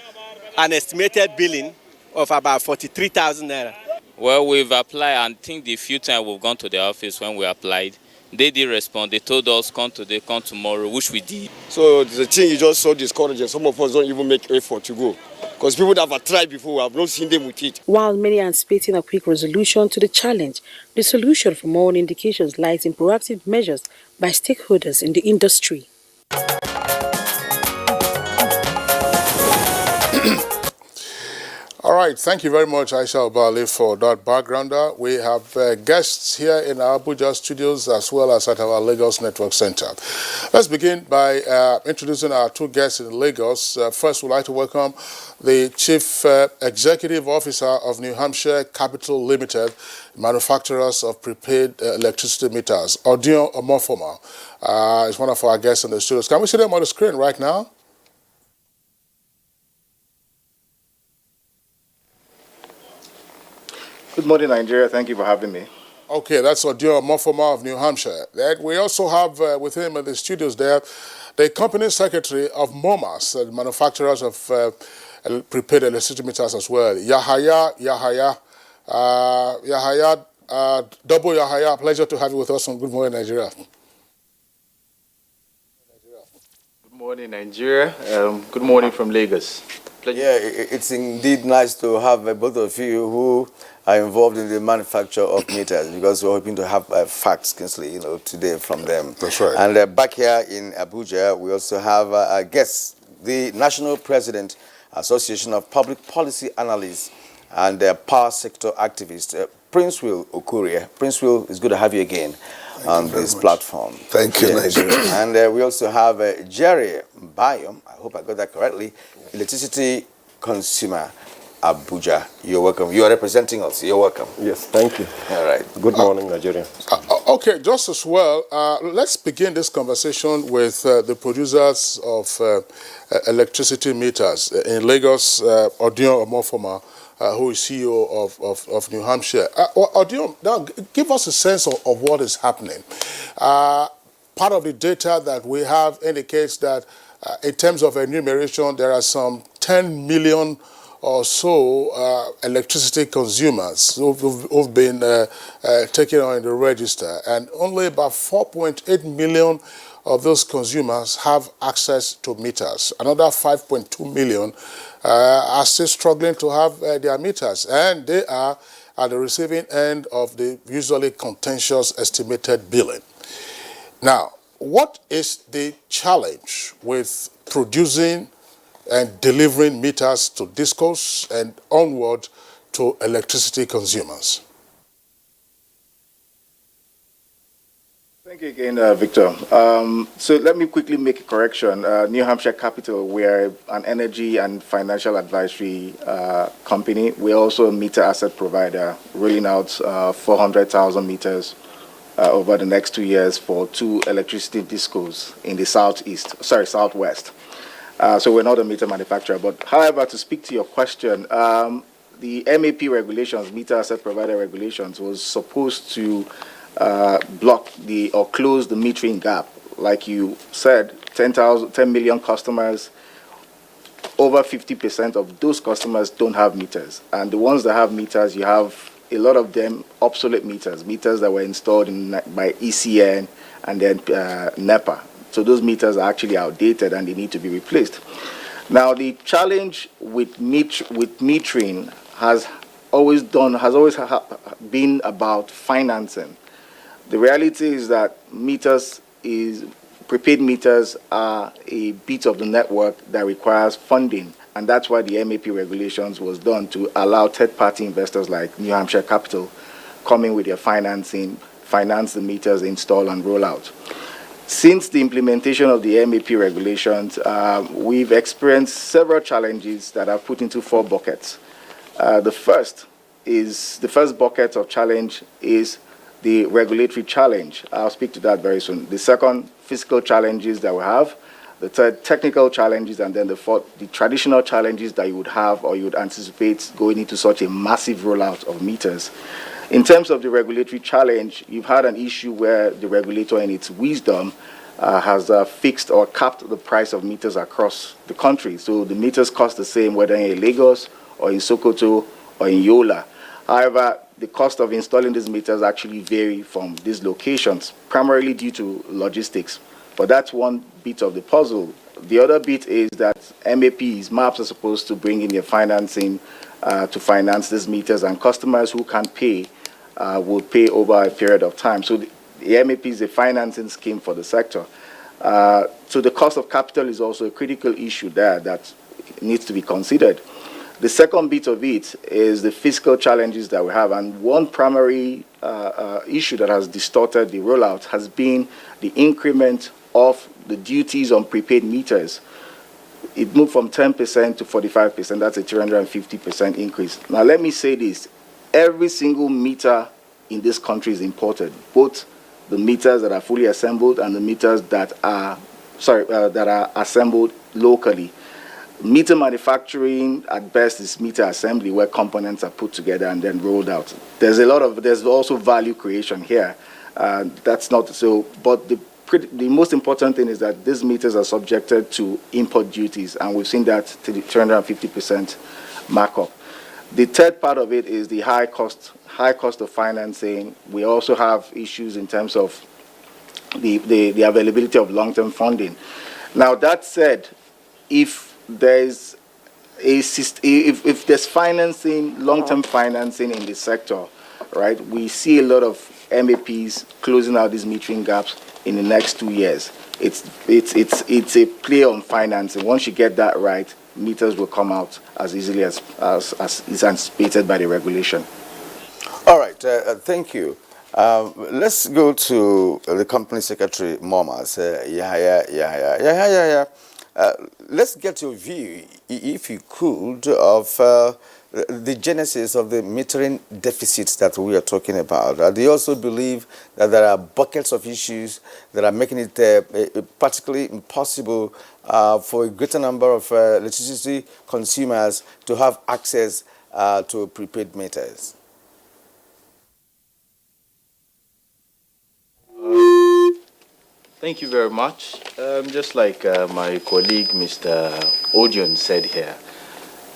Speaker 25: an estimated billing of about 43,000 naira.
Speaker 26: Well, we've applied, and I think the few times we've gone to the office when we applied, they did respond. They told us, come today, come tomorrow, which we did.
Speaker 27: So the thing is just so discouraging. Some of us don't even make effort to go. Because people that have tried before, we have not seen them with it.
Speaker 5: While many are anticipating a quick resolution to the challenge, the solution from all indications lies in proactive measures by stakeholders in the industry.
Speaker 1: All right, thank you very much, Aisha Ubali, for that backgrounder. We have guests here in our Abuja studios as well as at our Lagos Network Center. Let's begin by introducing our two guests in Lagos. First, we'd like to welcome the Chief Executive Officer of New Hampshire Capital Limited, manufacturers of prepaid electricity meters. Odion Omofoma is one of our guests in the studios. Can we see them on the screen right now?
Speaker 28: Good morning, Nigeria. Thank you for having me.
Speaker 1: Okay, that's Odion Omofoma of New Hampshire. Then we also have with him in the studios there the company secretary of MOMAS, the manufacturers of prepaid electricity meters as well. Yahaya, Double Yahaya, pleasure to have you with us on Good Morning Nigeria.
Speaker 28: Good morning, Nigeria. Good morning from Lagos.
Speaker 2: Yeah, it's indeed nice to have both of you who are involved in the manufacture of meters, because we're hoping to have facts, Kingsley, today from them.
Speaker 1: That's right.
Speaker 2: And back here in Abuja, we also have a guest, the National President, Association of Public Policy Analysts and Power Sector Activist, Prince Will Okurie. Prince Will, it's good to have you again on this platform.
Speaker 19: Thank you, Nigeria.
Speaker 2: And we also have Jerry Bayom, I hope I got that correctly, electricity consumer, Abuja. You're welcome. You are representing us. You're welcome.
Speaker 29: Yes, thank you.
Speaker 2: All right.
Speaker 29: Good morning, Nigeria.
Speaker 1: Okay, just as well, let's begin this conversation with the producers of electricity meters in Lagos, Odion Omofoma, who is CEO of New Hampshire. Odion, now give us a sense of what is happening. Part of the data that we have indicates that in terms of enumeration, there are some 10 million or so electricity consumers who've been taken on in the register, and only about 4.8 million of those consumers have access to meters. Another 5.2 million are still struggling to have their meters, and they are at the receiving end of the usually contentious estimated billing. Now, what is the challenge with producing and delivering meters to discos and onward to electricity consumers?
Speaker 28: Thank you again, Victor. So let me quickly make a correction. New Hampshire Capital, we are an energy and financial advisory company. We're also a meter asset provider, rolling out 400,000 meters over the next 2 years for 2 electricity discos in the southwest. So we're not a meter manufacturer. But however, to speak to your question, the MAP regulations, meter asset provider regulations, was supposed to block or close the metering gap. Like you said, 10 million customers, over 50% of those customers don't have meters. And the ones that have meters, you have a lot of them obsolete meters that were installed by ECN and then NEPA. So those meters are actually outdated and they need to be replaced. Now, the challenge with metering has always been about financing. The reality is that prepaid meters are a bit of the network that requires funding, and that's why the MAP regulations was done to allow third-party investors like New Hampshire Capital come in with their financing, finance the meters, install and roll out. Since the implementation of the MAP regulations, we've experienced several challenges that are put into 4 buckets. The first bucket of challenge is the regulatory challenge. I'll speak to that very soon. The second, physical challenges that we have. The third, technical challenges. And then the fourth, the traditional challenges that you would have or you would anticipate going into such a massive rollout of meters. In terms of the regulatory challenge, you've had an issue where the regulator, in its wisdom, has fixed or capped the price of meters across the country. So the meters cost the same whether in Lagos or in Sokoto or in Yola. However, the cost of installing these meters actually vary from these locations, primarily due to logistics. But that's one bit of the puzzle. The other bit is that MAPs are supposed to bring in their financing to finance these meters, and customers who can pay will pay over a period of time. So the MAP is a financing scheme for the sector. So the cost of capital is also a critical issue there that needs to be considered. The second bit of it is the fiscal challenges that we have, and one primary issue that has distorted the rollout has been the increment of the duties on prepaid meters. It moved from 10% to 45%. That's a 350% increase. Now, let me say this. Every single meter in this country is imported, both the meters that are fully assembled and the meters that are assembled locally. Meter manufacturing, at best, is meter assembly, where components are put together and then rolled out. There's also value creation here. That's not so, but the most important thing is that these meters are subjected to import duties, and we've seen that to the 350% markup. The third part of it is the high cost of financing. We also have issues in terms of the availability of long-term funding. Now, that said, if there's financing, long-term financing in the sector, right, we see a lot of MAPs closing out these metering gaps in the next 2 years. It's a play on financing. Once you get that right, meters will come out as easily as is anticipated by the regulation.
Speaker 2: All right, thank you. Let's go to the company secretary, Momas. let's get your view, if you could, of the genesis of the metering deficits that we are talking about. Do you also believe that there are buckets of issues that are making it particularly impossible for a greater number of electricity consumers to have access to prepaid meters?
Speaker 28: Thank you very much. Just like my colleague, Mr. Odion, said here,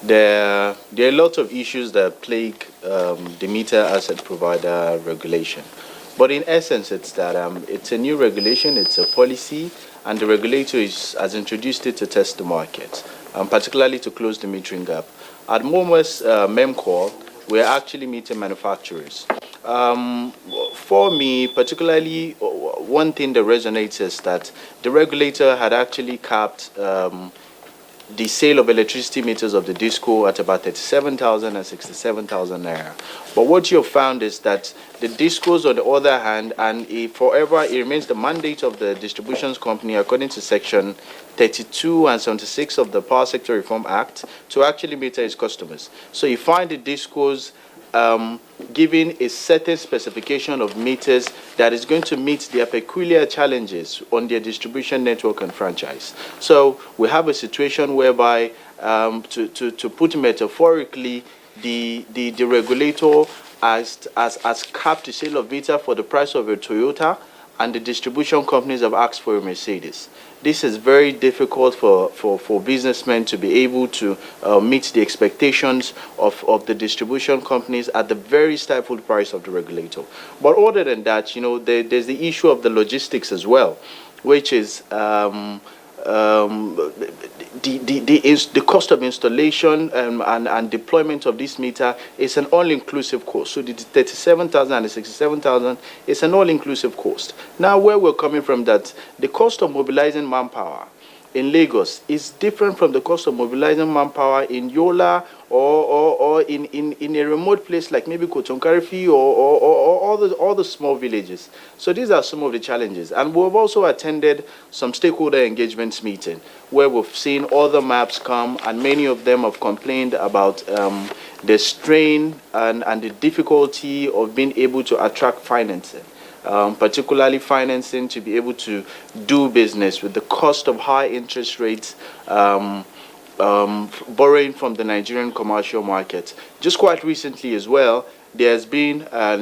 Speaker 28: there are a lot of issues that plague the meter asset provider regulation. But in essence, it's that it's a new regulation, it's a policy, and the regulator has introduced it to test the market, particularly to close the metering gap. At MOMA's MEMCOR, we're actually meter manufacturers. For me, particularly, one thing that resonates is that the regulator had actually capped the sale of electricity meters of the DISCO at about 37,000 and 67,000 naira. But what you've found is that the DISCOs, on the other hand, and it remains the mandate of the distributions company, according to Section 32 and 76 of the Power Sector Reform Act, to actually meter its customers. So you find the DISCOs giving a certain specification of meters that is going to meet their peculiar challenges on their distribution network and franchise. So we have a situation whereby, to put metaphorically, the regulator has capped the sale of meter for the price of a Toyota, and the distribution companies have asked for a Mercedes. This is very difficult for businessmen to be able to meet the expectations of the distribution companies at the very stifled price of the regulator. But other than that, there's the issue of the logistics as well, which is the cost of installation and deployment of this meter is an all-inclusive cost. So the 37,000 and the 67,000 is an all-inclusive cost. Now, where we're coming from, that the cost of mobilizing manpower in Lagos is different from the cost of mobilizing manpower in Yola or in a remote place like maybe Kotonkarifi or all the small villages. So these are some of the challenges. And we've also attended some stakeholder engagements meeting where we've seen other maps come, and many of them have complained about the strain and the difficulty of being able to attract financing. Particularly financing to be able to do business with the cost of high interest rates, borrowing from the Nigerian commercial market. Just quite recently as well, there's been a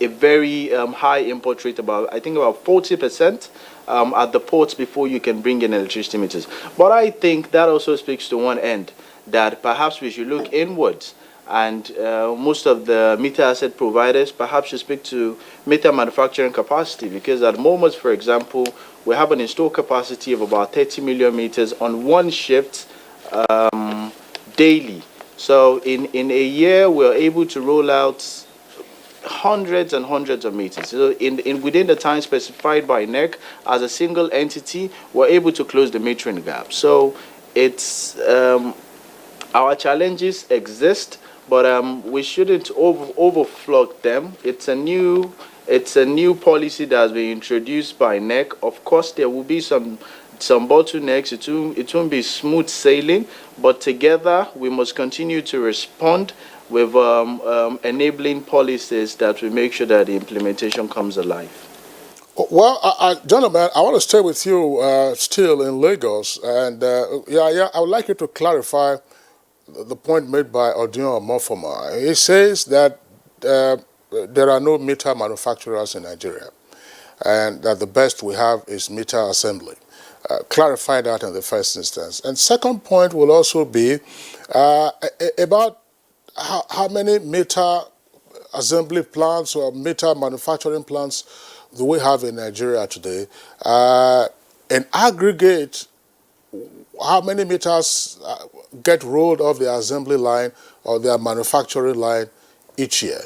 Speaker 28: very high import rate, about 40% at the ports before you can bring in electricity meters. But I think that also speaks to one end, that perhaps we should look inwards. And most of the meter asset providers perhaps should speak to meter manufacturing capacity, because at the moment, for example, we have an installed capacity of about 30 million meters on one shift daily. So in a year, we're able to roll out hundreds and hundreds of meters. So within the time specified by NEC, as a single entity, we're able to close the metering gap. So it's our challenges exist, but we shouldn't overflock them. It's a new policy that has been introduced by NEC. Of course, there will be some bottlenecks. It won't be smooth sailing, but together we must continue to respond with enabling policies that will make sure that the implementation comes alive.
Speaker 1: Well, gentlemen, I want to stay with you still in Lagos, and I would like you to clarify the point made by Odion Omofoma. He says that there are no meter manufacturers in Nigeria, and that the best we have is meter assembly. Clarify that in the first instance. And second point will also be about how many meter assembly plants or meter manufacturing plants do we have in Nigeria today? In aggregate, how many meters get rolled off their assembly line or their manufacturing line each year?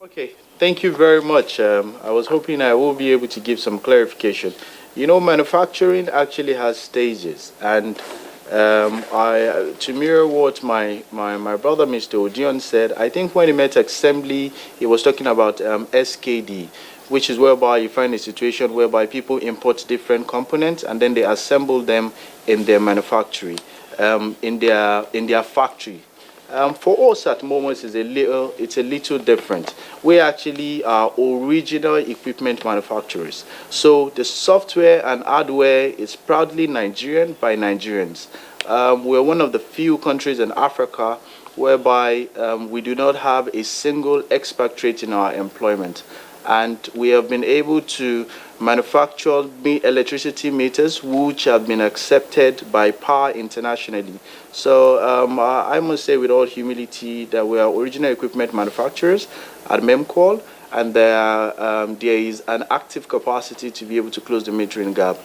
Speaker 28: Okay, thank you very much. I was hoping I will be able to give some clarification. Manufacturing actually has stages, and to mirror what my brother Mr. Odion said, I think when he met assembly, he was talking about SKD. which is whereby you find a situation whereby people import different components and then they assemble them in their manufactory, in their factory. For us at Momos, it's a little different. We actually are original equipment manufacturers. So the software and hardware is proudly Nigerian by Nigerians. We're one of the few countries in Africa whereby we do not have a single expatriate in our employment. And we have been able to manufacture electricity meters which have been accepted by Power internationally. So I must say with all humility that we are original equipment manufacturers at MEMCOL, and there is an active capacity to be able to close the metering gap.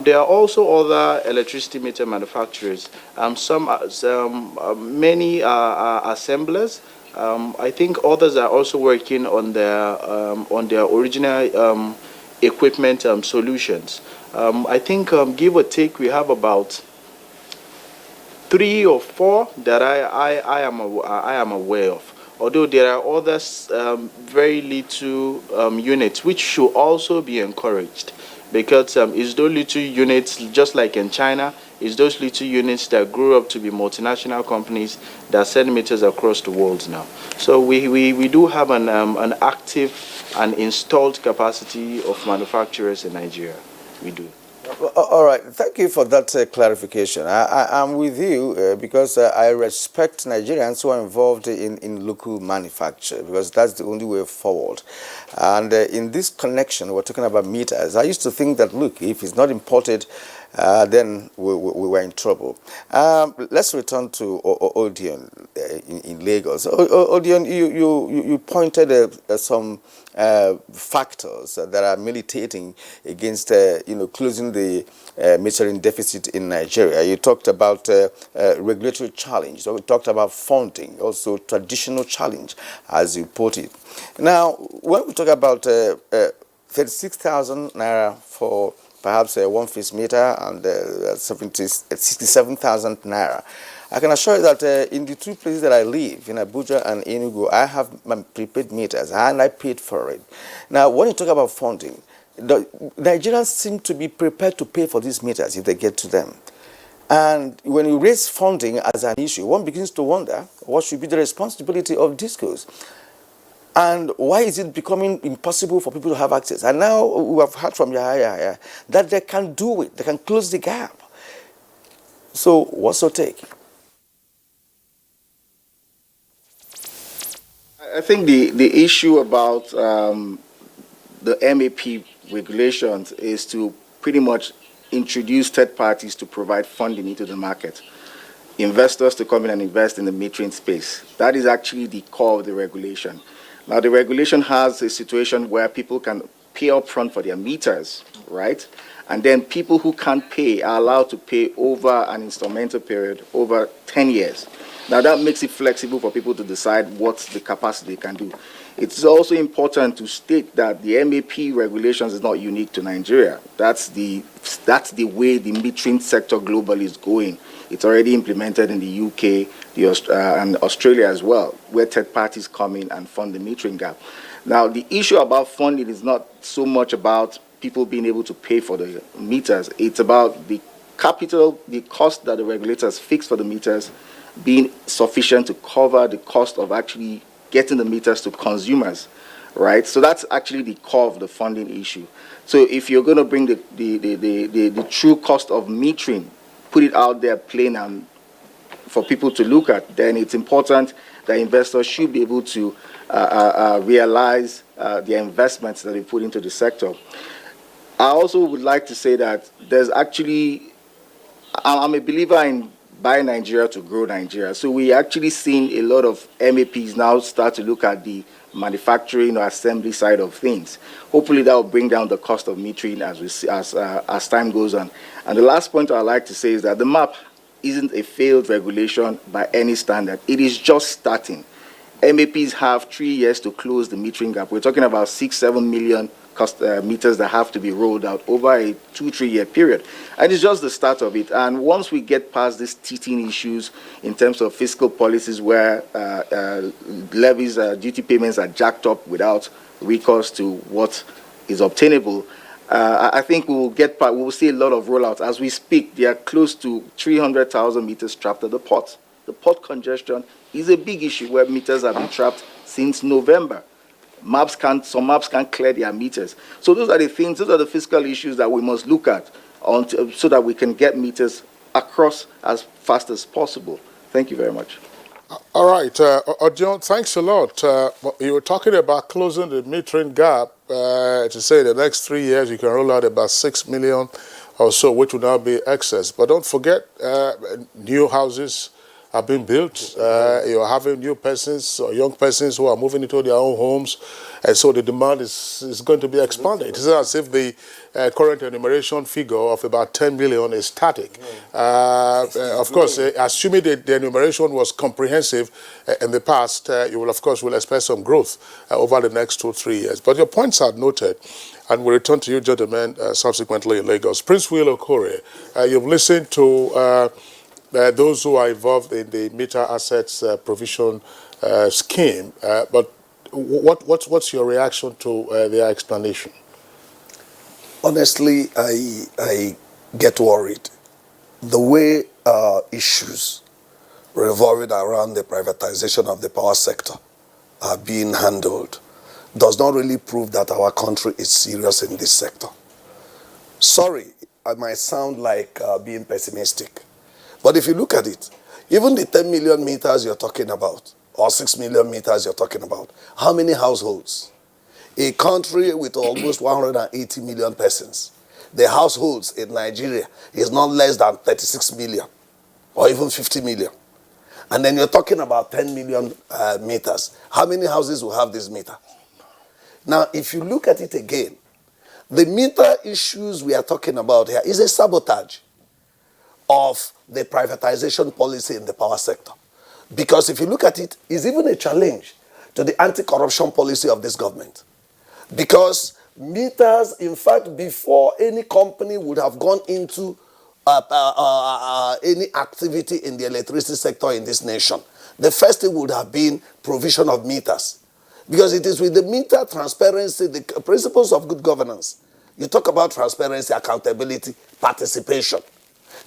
Speaker 28: There are also other electricity meter manufacturers. Many assemblers. I think others are also working on their original equipment solutions. I think give or take we have about 3 or 4 that I am aware of. Although there are others, very little units, which should also be encouraged, because it's those little units, just like in China, it's those little units that grew up to be multinational companies that send meters across the world now. So we do have an active and installed capacity of manufacturers in Nigeria. We do.
Speaker 2: All right, thank you for that clarification. I'm with you because I respect Nigerians who are involved in local manufacture, because that's the only way forward. And in this connection, we're talking about meters. I used to think that, look, if it's not imported, then we were in trouble. Let's return to Odion in Lagos. Odion, you pointed some factors that are militating against closing the metering deficit in Nigeria. You talked about regulatory challenge. So we talked about funding, also traditional challenge, as you put it. Now, when we talk about 36,000 naira for perhaps a one-phase meter and 67,000 naira, I can assure you that in the 2 places that I live, in Abuja and Enugu, I have my prepaid meters and I paid for it. Now, when you talk about funding, the Nigerians seem to be prepared to pay for these meters if they get to them. And when you raise funding as an issue, one begins to wonder what should be the responsibility of DISCOs. And why is it becoming impossible for people to have access? And now we have heard from Yahya that they can do it, they can close the gap. So what's your take?
Speaker 28: I think the issue about the MAP regulations is to pretty much introduce third parties to provide funding into the market. Investors to come in and invest in the metering space. That is actually the core of the regulation. Now, the regulation has a situation where people can pay up front for their meters, right? And then people who can't pay are allowed to pay over an instrumental period, over 10 years. Now, that makes it flexible for people to decide what the capacity can do. It's also important to state that the MAP regulations is not unique to Nigeria. That's the way the metering sector globally is going. It's already implemented in the UK and Australia as well, where third parties come in and fund the metering gap. Now, the issue about funding is not so much about people being able to pay for the meters. It's about the capital, the cost that the regulators fix for the meters being sufficient to cover the cost of actually getting the meters to consumers, right? So that's actually the core of the funding issue. So if you're going to bring the true cost of metering, put it out there plain and for people to look at, then it's important that investors should be able to realize the investments that they put into the sector. I also would like to say that there's actually, I'm a believer in buy Nigeria to grow Nigeria. So we actually seen a lot of MAPs now start to look at the manufacturing or assembly side of things. Hopefully that will bring down the cost of metering as time goes on. And the last point I'd like to say is that the MAP isn't a failed regulation by any standard. It is just starting. MAPs have 3 years to close the metering gap. We're talking about 6-7 million meters that have to be rolled out over a 2-3 year period. And it's just the start of it. And once we get past these teething issues in terms of fiscal policies where levies, duty payments are jacked up without recourse to what is obtainable, I think we will see a lot of rollouts. As we speak, there are close to 300,000 meters trapped at the port. The port congestion is a big issue where meters have been trapped since November. Some maps can't clear their meters. So those are the fiscal issues that we must look at so that we can get meters across as fast as possible. Thank you very much.
Speaker 1: All right, John, thanks a lot. You were talking about closing the metering gap. To say in the next 3 years you can roll out about 6 million or so, which will now be excess. But don't forget, new houses are being built. You're having new persons or young persons who are moving into their own homes, and so the demand is going to be expanded. It's as if the current enumeration figure of about 10 million is static. Of course, assuming the enumeration was comprehensive in the past, you will, of course, expect some growth over the next 2-3 years. But your points are noted, and we'll return to you, gentlemen, subsequently in Lagos. Prince Will Okore, you've listened to those who are involved in the meter assets provision scheme, but what's your reaction to their explanation?
Speaker 3: Honestly, I get worried. The way issues revolving around the privatization of the power sector are being handled does not really prove that our country is serious in this sector. Sorry, I might sound like being pessimistic. But if you look at it, even the 10 million meters you're talking about, or 6 million meters you're talking about, how many households? A country with almost 180 million persons, the households in Nigeria is not less than 36 million, or even 50 million. And then you're talking about 10 million meters. How many houses will have this meter? Now, if you look at it again, the meter issues we are talking about here is a sabotage of the privatization policy in the power sector. Because if you look at it, it's even a challenge to the anti-corruption policy of this government. Because meters, in fact, before any company would have gone into any activity in the electricity sector in this nation, the first thing would have been provision of meters. Because it is with the meter transparency, the principles of good governance. You talk about transparency, accountability, participation.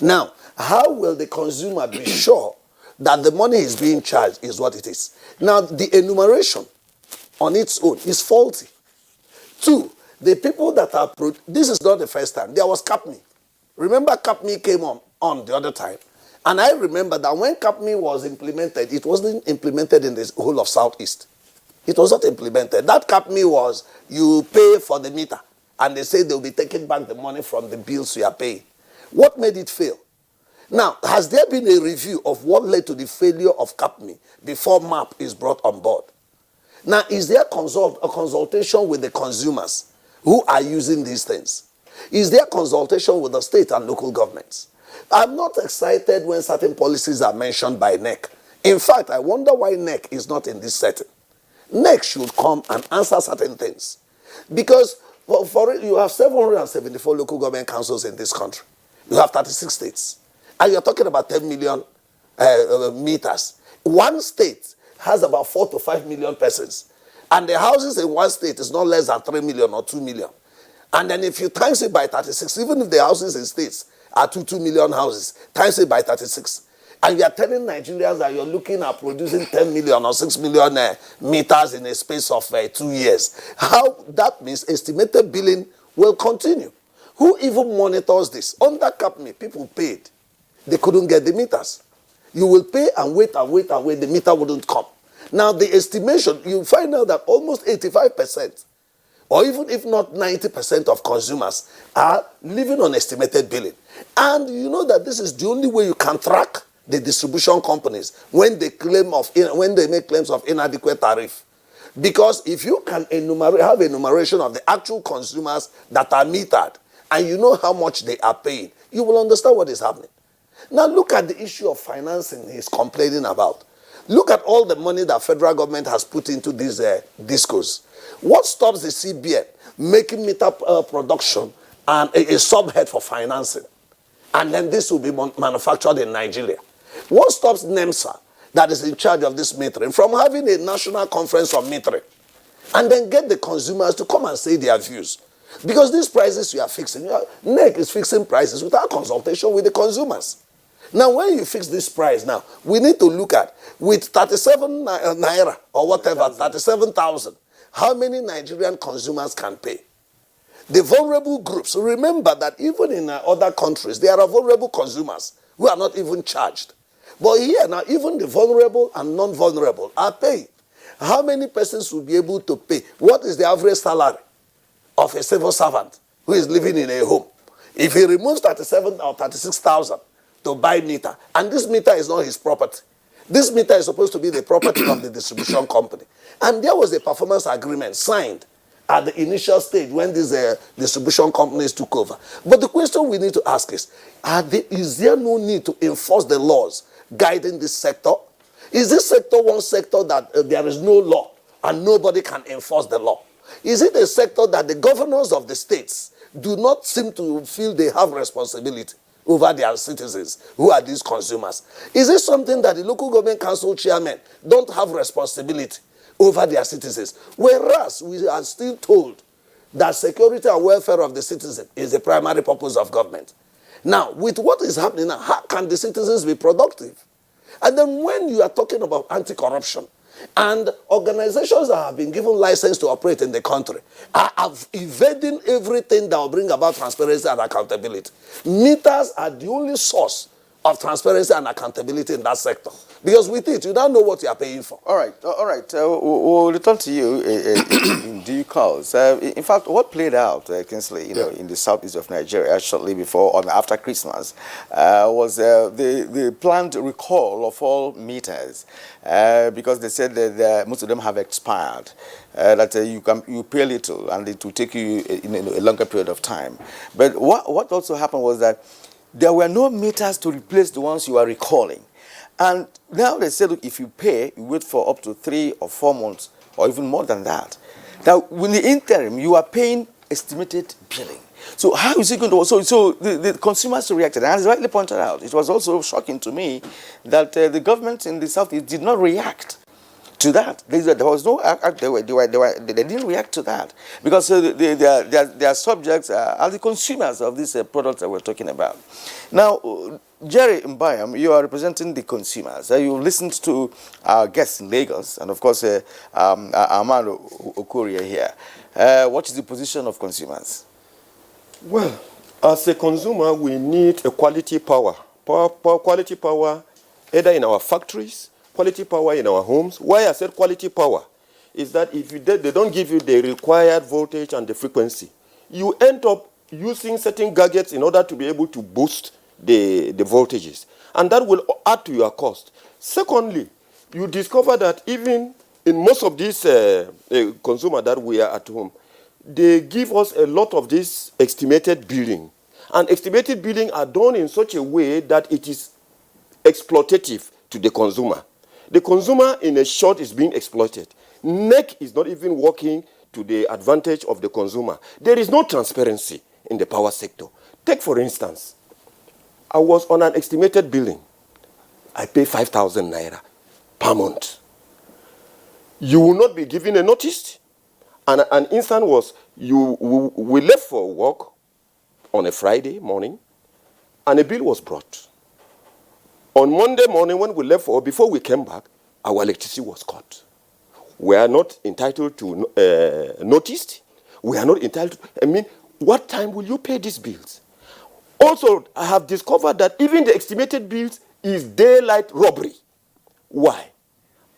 Speaker 3: Now, how will the consumer be sure that the money is being charged is what it is? Now, the enumeration on its own is faulty. Two, the people that are, this is not the first time. There was CAPME. Remember CAPME came on the other time. And I remember that when CAPME was implemented, it wasn't implemented in the whole of Southeast. It was not implemented. That CAPME was, you pay for the meter. And they say they'll be taking back the money from the bills you are paying. What made it fail? Now, has there been a review of what led to the failure of CAPME before MAP is brought on board? Now, is there a consultation with the consumers who are using these things? Is there consultation with the state and local governments? I'm not excited when certain policies are mentioned by NEC. In fact, I wonder why NEC is not in this setting. NEC should come and answer certain things. Because for it, you have 774 local government councils in this country. You have 36 states. And you're talking about 10 million meters. One state has about 4 to 5 million persons. And the houses in one state is not less than 3 million or 2 million. And then if you times it by 36, even if the houses in states are 2 million houses, times it by 36. And you are telling Nigerians that you're looking at producing 10 million or 6 million meters in a space of 2 years. How that means estimated billing will continue. Who even monitors this? Under CAPME, people paid. They couldn't get the meters. You will pay and wait and wait and wait. The meter wouldn't come. Now, the estimation, you find out that almost 85%, or even if not 90% of consumers are living on estimated billing. And you know that this is the only way you can track the distribution companies when they make claims of inadequate tariff. Because if you can have enumeration of the actual consumers that are metered, and you know how much they are paying, you will understand what is happening. Now look at the issue of financing he's complaining about. Look at all the money that federal government has put into these discos. What stops the CBN making meter production and a subhead for financing? And then this will be manufactured in Nigeria. What stops NEMSA, that is in charge of this metering, from having a national conference on metering and then get the consumers to come and say their views? Because these prices you are fixing, NEC is fixing prices without consultation with the consumers. Now, when you fix this price now, we need to look at, with 37 naira or whatever, 37,000, how many Nigerian consumers can pay? The vulnerable groups, remember that even in other countries, there are vulnerable consumers who are not even charged. But here now, even the vulnerable and non-vulnerable are paying. How many persons will be able to pay? What is the average salary of a civil servant who is living in a home? If he removes 37 or 36,000 to buy meter, and this meter is not his property, this meter is supposed to be the property of the distribution company. And there was a performance agreement signed at the initial stage when these distribution companies took over. But the question we need to ask is there no need to enforce the laws guiding this sector? Is this sector one sector that there is no law and nobody can enforce the law? Is it a sector that the governors of the states do not seem to feel they have responsibility over their citizens, who are these consumers? Is it something that the local government council chairmen don't have responsibility over their citizens? Whereas we are still told that security and welfare of the citizen is the primary purpose of government. Now, with what is happening now, how can the citizens be productive? And then when you are talking about anti-corruption, and organizations that have been given license to operate in the country are evading everything that will bring about transparency and accountability. Meters are the only source of transparency and accountability in that sector. Because with it, you don't know what you are paying for.
Speaker 2: All right. We'll return to you in due course. In fact, what played out, Kingsley, in the southeast of Nigeria shortly before or after Christmas was the planned recall of all meters because they said that most of them have expired. That you pay little and it will take you a longer period of time. But what also happened was that there were no meters to replace the ones you are recalling. And now they say, look, if you pay, you wait for up to 3 or 4 months, or even more than that. Now, in the interim, you are paying estimated billing. So how is it going to... So the consumers reacted. And as rightly pointed out, it was also shocking to me that the government in the Southeast did not react to that. There was no... They didn't react to that. Because their subjects are the consumers of these products that we're talking about. Now... Jerry Mbayam, you are representing the consumers. You listened to our guests in Lagos, and of course, Amado Okorie here. What is the position of consumers?
Speaker 6: Well, as a consumer, we need a quality power. Quality power either in our factories, quality power in our homes. Why I said quality power is that if they don't give you the required voltage and the frequency, you end up using certain gadgets in order to be able to boost the voltages, and that will add to your cost. Secondly, you discover that even in most of these consumer that we are at home, they give us a lot of this estimated billing, and estimated billing are done in such a way that it is exploitative to the consumer. The consumer, in a short, is being exploited. NEC is not even working to the advantage of the consumer. There is no transparency in the power sector. Take, for instance, I was on an estimated billing. I pay 5,000 naira per month. You will not be given a notice. And an instant was, we left for work on a Friday morning, and a bill was brought. On Monday morning, when we left for work, before we came back, our electricity was cut. We are not entitled to notice. We are not entitled to, what time will you pay these bills? Also, I have discovered that even the estimated bills is daylight robbery. Why?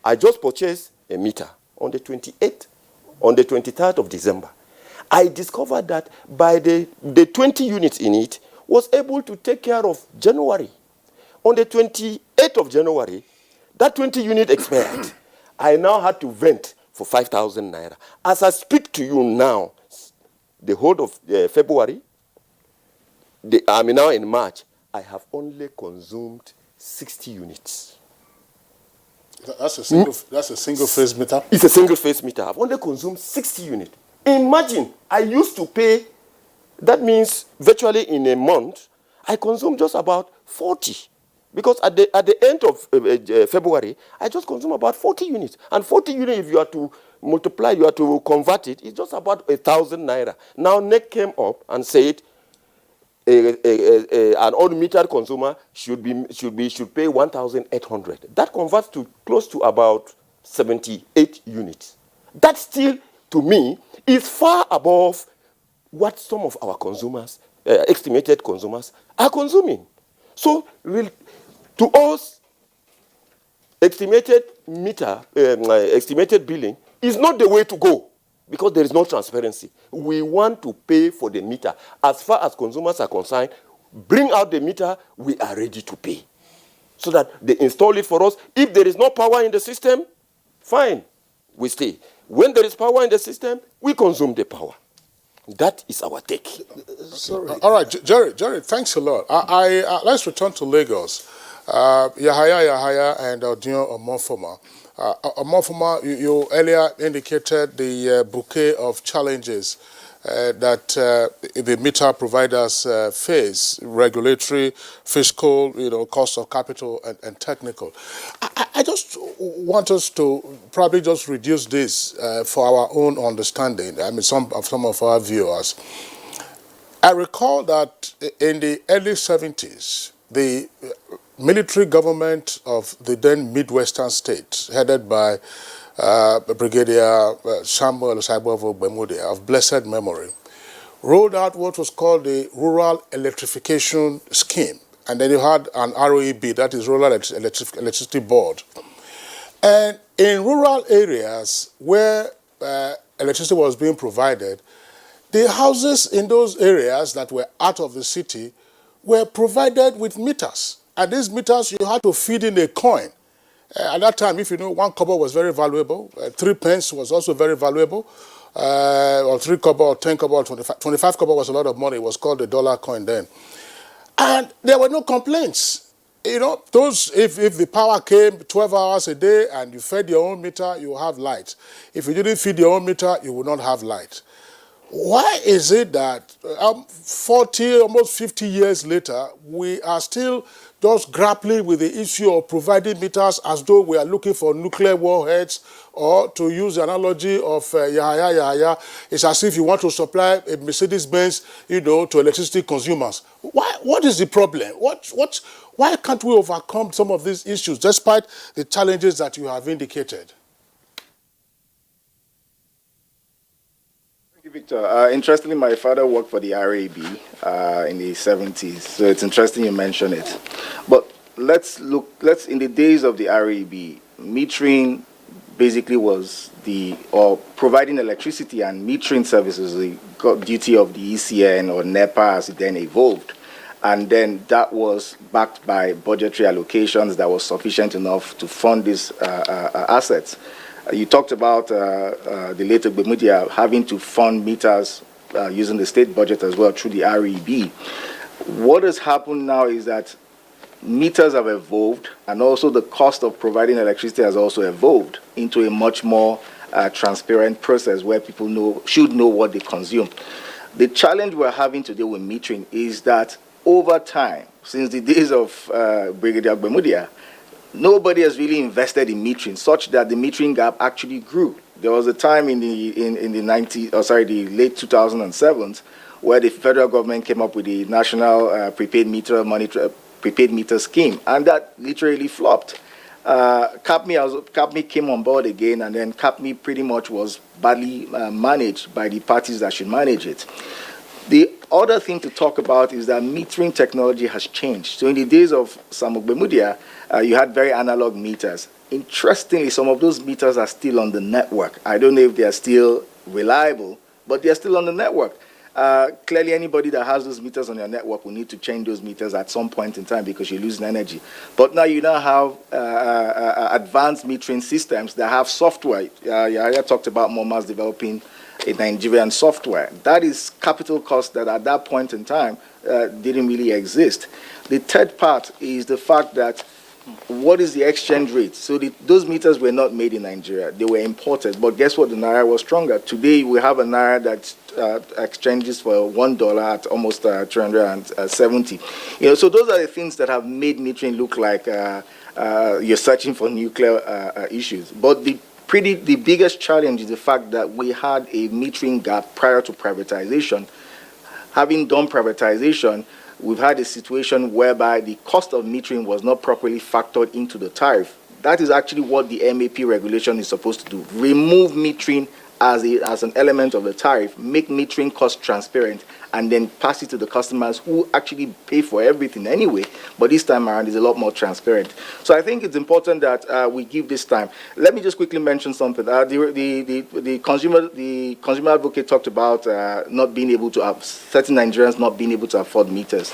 Speaker 6: I just purchased a meter on the 28th, on the 23rd of December. I discovered that by the 20 units in it was able to take care of January. On the 28th of January, that 20 unit expired. I now had to vent for 5,000 naira. As I speak to you now, the whole of February, I'm now in March, I have only consumed 60 units.
Speaker 1: That's a single phase meter?
Speaker 6: It's a single phase meter. I've only consumed 60 units. Imagine, I used to pay, that means virtually in a month, I consume just about 40. Because at the end of February, I just consume about 40 units. And 40 units, if you are to multiply, you are to convert it, it's just about 1,000 naira. Now NEC came up and said an unmetered consumer should pay 1,800. That converts to close to about 78 units. That still, to me, is far above what some of our consumers, estimated consumers, are consuming. So, to us, estimated billing is not the way to go because there is no transparency. We want to pay for the meter. As far as consumers are concerned, bring out the meter, we are ready to pay. So that they install it for us. If there is no power in the system, fine, we stay. When there is power in the system, we consume the power. That is our take.
Speaker 1: Sorry. All right, Jerry, thanks a lot. Let's return to Lagos. Yahaya and Odion Omofoma. Omofoma, you earlier indicated the bouquet of challenges that the meter providers face: regulatory, fiscal, cost of capital, and technical. I just want us to probably just reduce this for our own understanding. I mean, some of our viewers. I recall that in the early 70s, the military government of the then Midwestern states, headed by Brigadier Samuel Osaibovo Bemudia of blessed memory, rolled out what was called the Rural Electrification Scheme. And then you had an ROEB, that is Rural Electricity Board. And in rural areas where electricity was being provided, the houses in those areas that were out of the city were provided with meters. And these meters, you had to feed in a coin. At that time, if you know, 1 kobo was very valuable. 3 pence was also very valuable. Or 3 kobo, or 10 kobo, or 25 kobo was a lot of money. It was called the dollar coin then. And there were no complaints. If the power came 12 hours a day and you fed your own meter, you will have light. If you didn't feed your own meter, you will not have light. Why is it that 40, almost 50 years later, we are still just grappling with the issue of providing meters as though we are looking for nuclear warheads, or to use the analogy of Yahaya, it's as if you want to supply a Mercedes-Benz, to electricity consumers. What is the problem? Why can't we overcome some of these issues despite the challenges that you have indicated?
Speaker 28: Victor, interestingly, my father worked for the RAB in the 70s, so it's interesting you mention it. But let's in the days of the RAB, metering basically was providing electricity and metering services, the duty of the ECN or NEPA as it then evolved. And then that was backed by budgetary allocations that was sufficient enough to fund these assets. You talked about the late Bemudia having to fund meters using the state budget as well through the REB. What has happened now is that meters have evolved, and also the cost of providing electricity has also evolved into a much more transparent process where people should know what they consume. The challenge we're having today with metering is that over time, since the days of Brigadier Bemudia, nobody has really invested in metering, such that the metering gap actually grew. There was a time in the late 2007s, where the federal government came up with the national prepaid meter scheme, and that literally flopped. CAPME came on board again, and then CAPME pretty much was badly managed by the parties that should manage it. The other thing to talk about is that metering technology has changed. So in the days of Samuel Bemudia, you had very analog meters. Interestingly, some of those meters are still on the network. I don't know if they are still reliable, but they are still on the network. Clearly, anybody that has those meters on your network will need to change those meters at some point in time because you're losing energy. But now you have advanced metering systems that have software. Yahya talked about Momas developing a Nigerian software. That is capital cost that at that point in time didn't really exist. The third part is the fact that what is the exchange rate? So those meters were not made in Nigeria. They were imported. But guess what? The Naira was stronger. Today, we have a Naira that exchanges for $1 at almost 370. So those are the things that have made metering look like you're searching for nuclear issues. But the biggest challenge is the fact that we had a metering gap prior to privatization. Having done privatization, we've had a situation whereby the cost of metering was not properly factored into the tariff. That is actually what the MAP regulation is supposed to do. Remove metering as an element of the tariff, make metering cost transparent, and then pass it to the customers who actually pay for everything anyway. But this time around, it's a lot more transparent. So I think it's important that we give this time. Let me just quickly mention something. The consumer advocate talked about not being able to have certain Nigerians not being able to afford meters.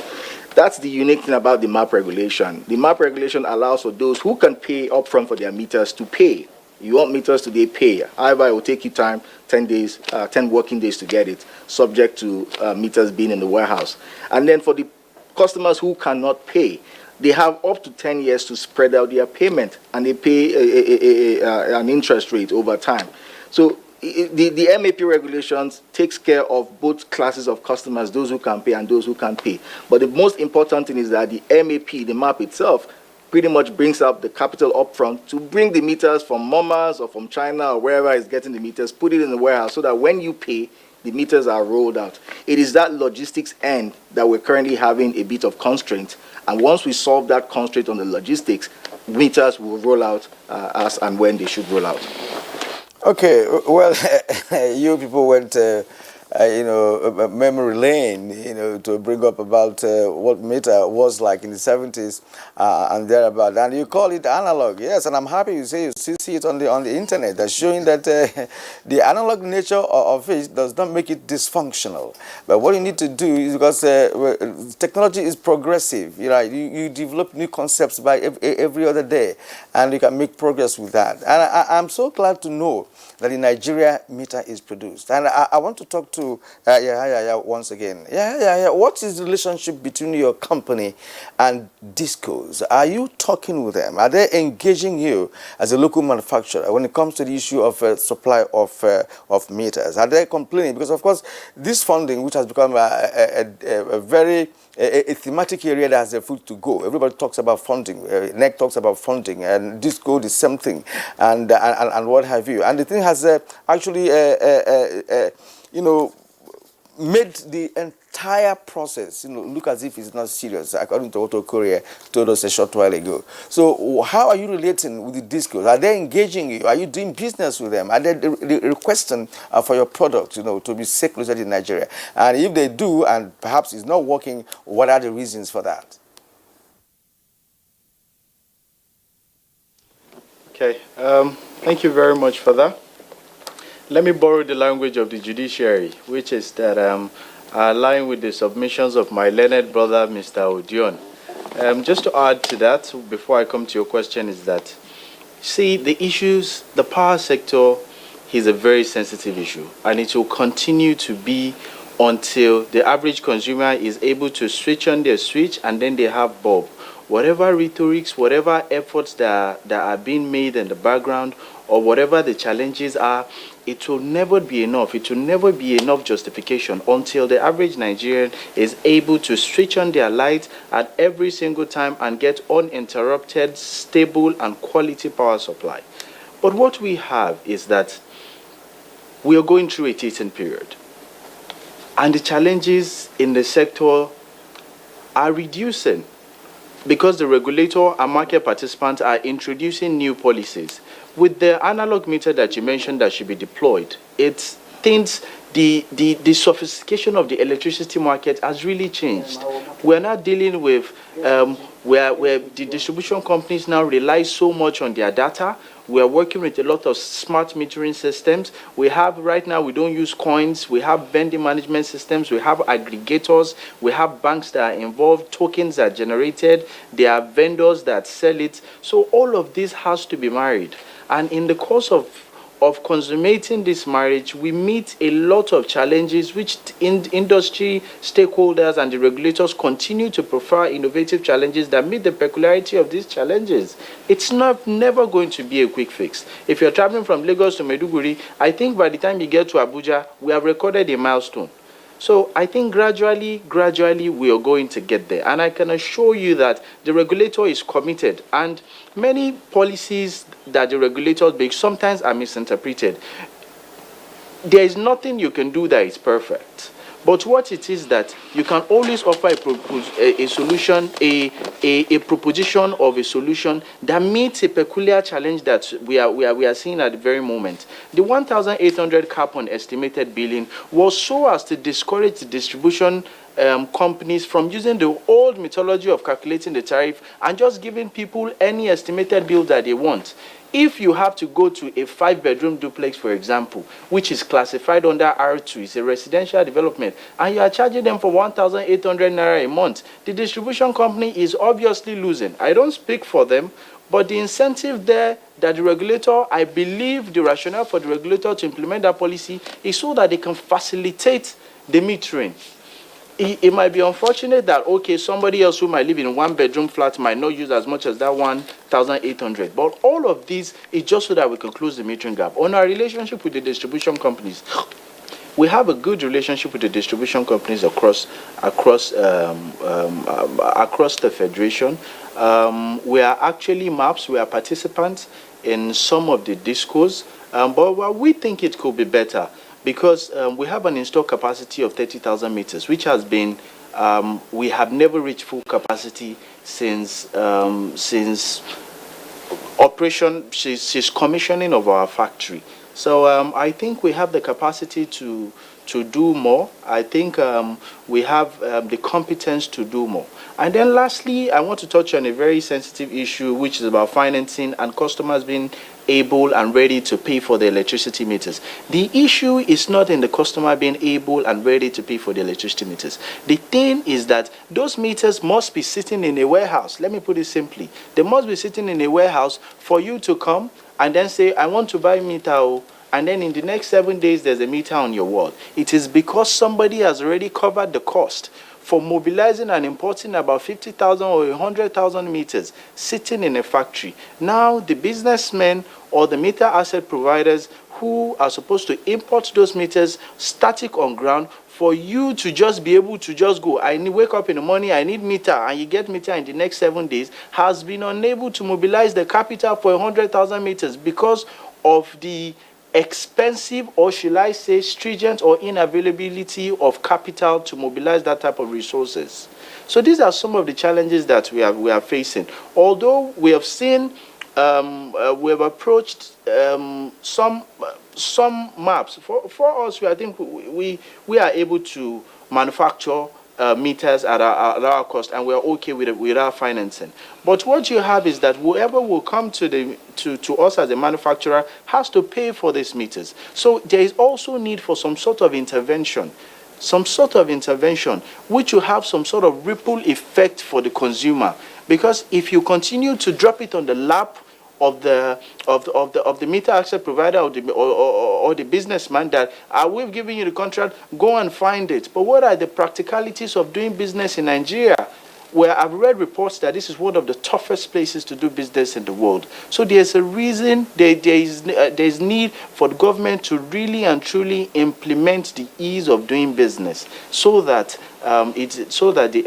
Speaker 28: That's the unique thing about the MAP regulation. The MAP regulation allows for those who can pay upfront for their meters to pay. You want meters today, pay. However, it will take you time, 10 working days to get it, subject to meters being in the warehouse. And then for the customers who cannot pay, they have up to 10 years to spread out their payment, and they pay an interest rate over time. So the MAP regulations takes care of both classes of customers, those who can pay and those who can't pay. But the most important thing is that the MAP, the MAP itself, pretty much brings up the capital upfront to bring the meters from Mamas or from China or wherever is getting the meters, put it in the warehouse so that when you pay, the meters are rolled out. It is that logistics end that we're currently having a bit of constraint. And once we solve that constraint on the logistics, meters will roll out as and when they should roll out.
Speaker 2: Okay, well, you people went memory lane, to bring up about what meter was like in the 70s and thereabout. And you call it analog, yes, and I'm happy you say you still see it on the internet. That's showing that the analog nature of it does not make it dysfunctional. But what you need to do is, because technology is progressive, you develop new concepts by every other day, and you can make progress with that. And I'm so glad to know that in Nigeria meter is produced. And I want to talk to once again. What is the relationship between your company and discos? Are you talking with them? Are they engaging you as a local manufacturer when it comes to the issue of supply of meters? Are they complaining? Because of course this funding, which has become a very thematic area that has a foot to go. Everybody talks about funding. NEC talks about funding, and disco the same thing, and what have you. And the thing has actually made the entire process look as if it's not serious, according to what Korea told us a short while ago. So how are you relating with the discos? Are they engaging you? Are you doing business with them? Are they requesting for your product to be circulated in Nigeria? And if they do, and perhaps it's not working, what are the reasons for that?
Speaker 28: Okay, thank you very much for that. Let me borrow the language of the judiciary, which is that align with the submissions of my learned brother, Mr. Odion. Just to add to that, before I come to your question, is that, see, the power sector is a very sensitive issue, and it will continue to be until the average consumer is able to switch on their switch and then they have bulb. Whatever rhetorics, whatever efforts that are being made in the background, or whatever the challenges are, it will never be enough. It will never be enough justification until the average Nigerian is able to switch on their light at every single time and get uninterrupted, stable, and quality power supply. But what we have is that we are going through a teething period, and the challenges in the sector are reducing because the regulator and market participants are introducing new policies. With the analog meter that you mentioned that should be deployed, it's things, the sophistication of the electricity market has really changed. We're not dealing with where the distribution companies now rely so much on their data. We're working with a lot of smart metering systems. We have, right now, we don't use coins. We have vending management systems. We have aggregators. We have banks that are involved. Tokens are generated. There are vendors that sell it. So all of this has to be married. And in the course of of consummating this marriage, we meet a lot of challenges which industry stakeholders and the regulators continue to prefer innovative challenges that meet the peculiarity of these challenges. It's never going to be a quick fix. If you're traveling from Lagos to Maiduguri, I think by the time you get to Abuja, we have recorded a milestone. So I think gradually, we are going to get there. And I can assure you that the regulator is committed. And many policies that the regulators make sometimes are misinterpreted. There is nothing you can do that is perfect. But what it is that you can always offer a solution, a proposition of a solution that meets a peculiar challenge that we are seeing at the very moment. The 1,800 cap on estimated billing was so as to discourage the distribution companies from using the old methodology of calculating the tariff and just giving people any estimated bill that they want. If you have to go to a 5-bedroom duplex, for example, which is classified under R2, it's a residential development, and you are charging them for 1,800 naira a month, the distribution company is obviously losing. I don't speak for them, but the incentive there that the regulator, I believe the rationale for the regulator to implement that policy is so that they can facilitate the metering. It might be unfortunate that, okay, somebody else who might live in a 1-bedroom flat might not use as much as that 1,800. But all of this is just so that we can close the metering gap. On our relationship with the distribution companies, we have a good relationship with the distribution companies across the federation. We are actually MAPs, we are participants in some of the discos, but we think it could be better. Because we have an installed capacity of 30,000 meters, which has been, we have never reached full capacity since commissioning of our factory. So I think we have the capacity to do more. I think we have the competence to do more. And then lastly, I want to touch on a very sensitive issue, which is about financing and customers being able and ready to pay for the electricity meters. The issue is not in the customer being able and ready to pay for the electricity meters. The thing is that those meters must be sitting in a warehouse. Let me put it simply. They must be sitting in a warehouse for you to come and then say, I want to buy meter, and then in the next 7 days, there's a meter on your wall. It is because somebody has already covered the cost for mobilizing and importing about 50,000 or 100,000 meters sitting in a factory. Now, the businessmen or the meter asset providers who are supposed to import those meters static on ground, for you to just be able to just go, wake up in the morning, I need meter, and you get meter in the next 7 days, has been unable to mobilize the capital for 100,000 meters because of the expensive, or should I say stringent or inavailability of capital to mobilize that type of resources. So these are some of the challenges that we are facing. Although we have seen, we have approached some maps. For us, I think we are able to manufacture meters at our cost, and we are okay with our financing. But what you have is that whoever will come to us as a manufacturer has to pay for these meters. So there is also need for some sort of intervention, which will have some sort of ripple effect for the consumer. Because if you continue to drop it on the lap of the meter access provider or the businessman that we've given you the contract, go and find it. But what are the practicalities of doing business in Nigeria, where I've read reports that this is one of the toughest places to do business in the world? So there's a reason, there's need for the government to really and truly implement the ease of doing business, so that the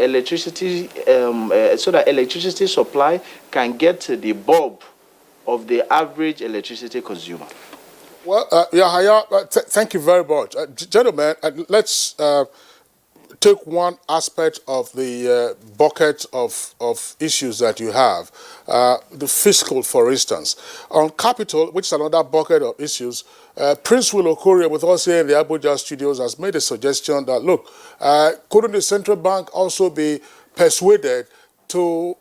Speaker 28: electricity supply can get to the bulb of the average electricity consumer.
Speaker 1: Well, thank you very much. Gentlemen, let's take one aspect of the bucket of issues that you have, the fiscal, for instance. On capital, which is another bucket of issues, Prince Will Okorie, with us here in the Abuja studios, has made a suggestion that, look, couldn't the central bank also be persuaded to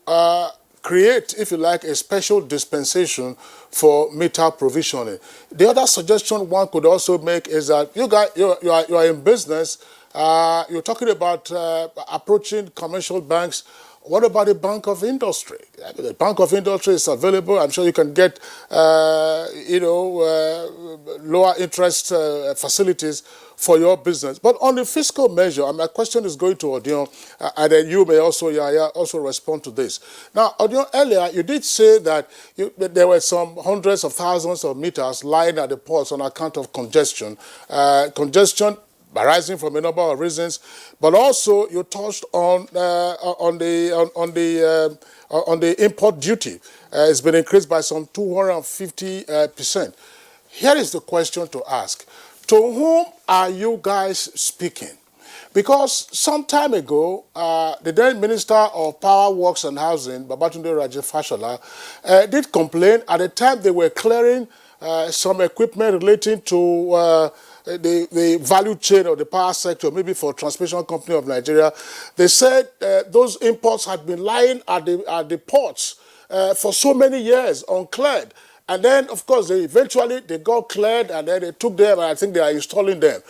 Speaker 1: create, if you like, a special dispensation for meter provisioning? The other suggestion one could also make is that you are in business. You're talking about approaching commercial banks What about the Bank of Industry? The Bank of Industry is available. I'm sure you can get, lower interest facilities for your business. But on the fiscal measure, and my question is going to Odion, and then you may also, also respond to this. Now, Odion, earlier you did say that there were some hundreds of thousands of meters lying at the ports on account of congestion. Congestion arising from a number of reasons, but also you touched on the import duty. It's been increased by some 250%. Here is the question to ask: to whom are you guys speaking? Because some time ago, the then Minister of Power, Works and Housing, Babatunde Raje Fashola, did complain at the time they were clearing some equipment relating to the value chain of the power sector, maybe for Transmission Company of Nigeria. They said those imports had been lying at the ports for so many years, uncleared. And then, of course, they got cleared, and then they took them, and I think they are installing them.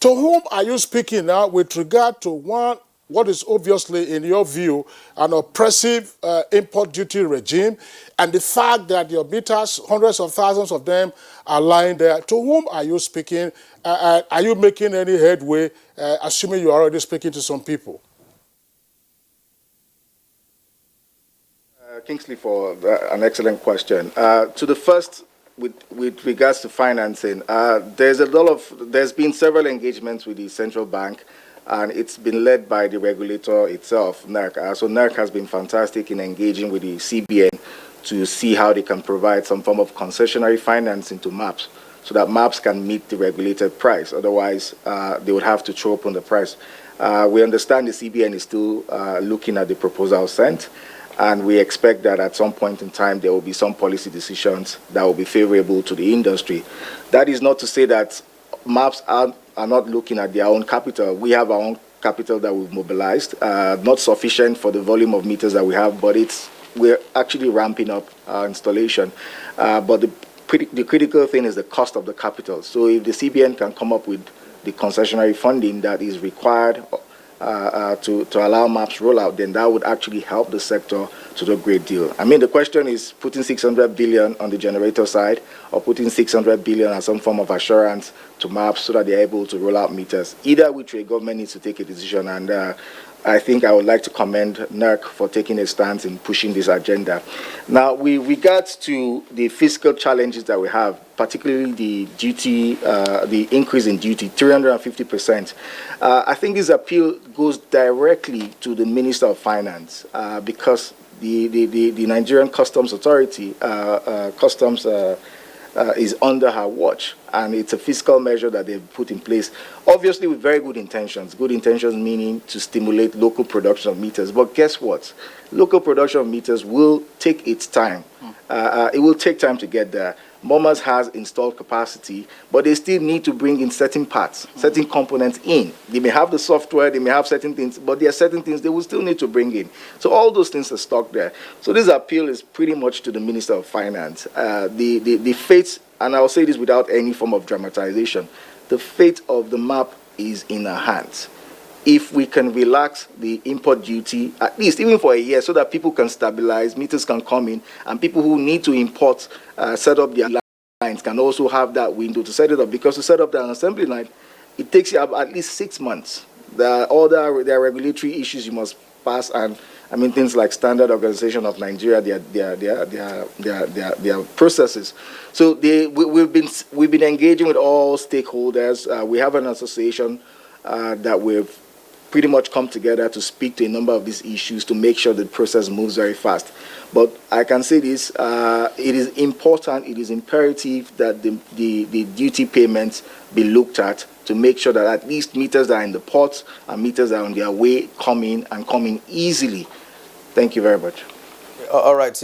Speaker 1: To whom are you speaking now with regard to what is obviously, in your view, an oppressive import duty regime, and the fact that your meters, hundreds of thousands of them, are lying there? To whom are you speaking? Are you making any headway, assuming you are already speaking to some people?
Speaker 28: Kingsley, for an excellent question. To the first, with regards to financing, there's been several engagements with the central bank, and it's been led by the regulator itself, NERC. So NERC has been fantastic in engaging with the CBN to see how they can provide some form of concessionary financing to MAPS, so that MAPS can meet the regulated price. Otherwise, they would have to throw up on the price. We understand the CBN is still looking at the proposal sent, and we expect that at some point in time there will be some policy decisions that will be favorable to the industry. That is not to say that MAPS are not looking at their own capital. We have our own capital that we've mobilized, not sufficient for the volume of meters that we have, but we're actually ramping up our installation. But the critical thing is the cost of the capital. So if the CBN can come up with the concessionary funding that is required to allow MAPS rollout, then that would actually help the sector to do a great deal. I mean, the question is putting 600 billion on the generator side, or putting 600 billion as some form of assurance to MAPS so that they're able to roll out meters. Either which way, government needs to take a decision, and I think I would like to commend NERC for taking a stance in pushing this agenda. Now, with regards to the fiscal challenges that we have, particularly the duty, the increase in duty, 350%, I think this appeal goes directly to the Minister of Finance, because the Nigerian Customs Authority, is under her watch, and it's a fiscal measure that they've put in place, obviously with very good intentions. Good intentions meaning to stimulate local production of meters. But guess what? Local production of meters will take its time. It will take time to get there. MOMAS has installed capacity, but they still need to bring in certain parts, certain components in. They may have the software, they may have certain things, but there are certain things they will still need to bring in. So all those things are stuck there. So this appeal is pretty much to the Minister of Finance. The fate, and I'll say this without any form of dramatization, the fate of the MAP is in our hands. If we can relax the import duty, at least even for a year, so that people can stabilize, meters can come in, and people who need to import, set up their lines can also have that window to set it up. Because to set up an assembly line, it takes you at least 6 months. There are regulatory issues you must pass, and I mean things like Standard Organization of Nigeria, their processes. So we've been engaging with all stakeholders. We have an association that we've pretty much come together to speak to a number of these issues to make sure the process moves very fast. But I can say this, it is important, it is imperative that the duty payments be looked at to make sure that at least meters that are in the ports and meters that are on their way coming easily. Thank you very much.
Speaker 2: All right,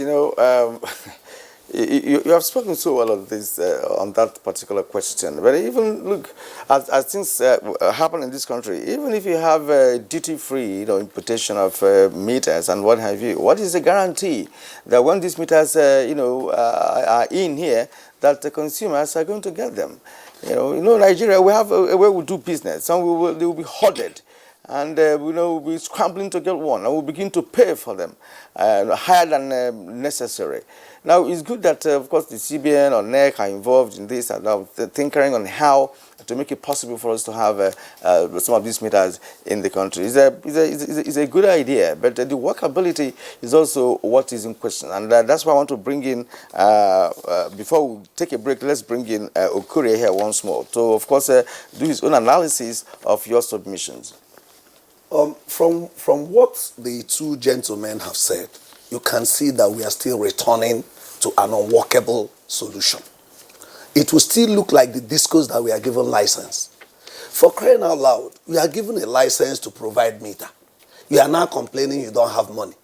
Speaker 2: you have spoken so well on this, on that particular question. But even look, as things happen in this country, even if you have duty-free, importation of meters and what have you, what is the guarantee that when these meters, are in here, that the consumers are going to get them? Nigeria, we have a way we do business. Some they will be hoarded. and we'll be scrambling to get one, and we'll begin to pay for them higher than necessary. Now, it's good that, of course, the CBN or NEC are involved in this and thinking on how to make it possible for us to have some of these meters in the country. It's a good idea, but the workability is also what is in question. And that's why I want to bring in, before we take a break, let's bring in Okurie here once more to, of course, do his own analysis of your submissions.
Speaker 3: From what the two gentlemen have said, you can see that we are still returning to an unworkable solution. It will still look like the discos that we are given license. For crying out loud, we are given a license to provide meter. You are now complaining you don't have money.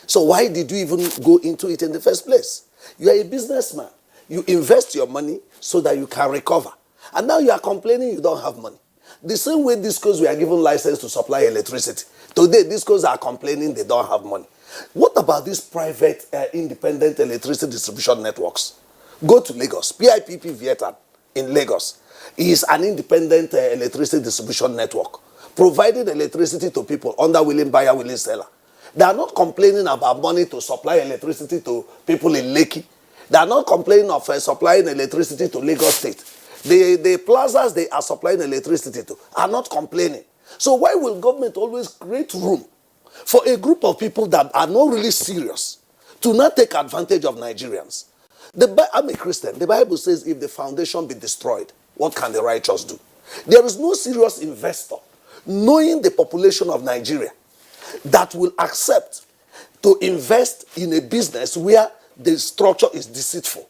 Speaker 3: So why did you even go into it in the first place? You are a businessman. You invest your money so that you can recover. And now you are complaining you don't have money. The same way discos we are given license to supply electricity. Today, discos are complaining they don't have money. What about these private independent electricity distribution networks? Go to Lagos. PIPP Vietnam in Lagos is an independent electricity distribution network, providing electricity to people under willing buyer, willing seller. They are not complaining about money to supply electricity to people in Lekki. They are not complaining of supplying electricity to Lagos State. The plazas they are supplying electricity to are not complaining. So why will government always create room for a group of people that are not really serious to not take advantage of Nigerians? I'm a Christian. The Bible says if the foundation be destroyed, what can the righteous do? There is no serious investor, knowing the population of Nigeria, that will accept to invest in a business where the structure is deceitful.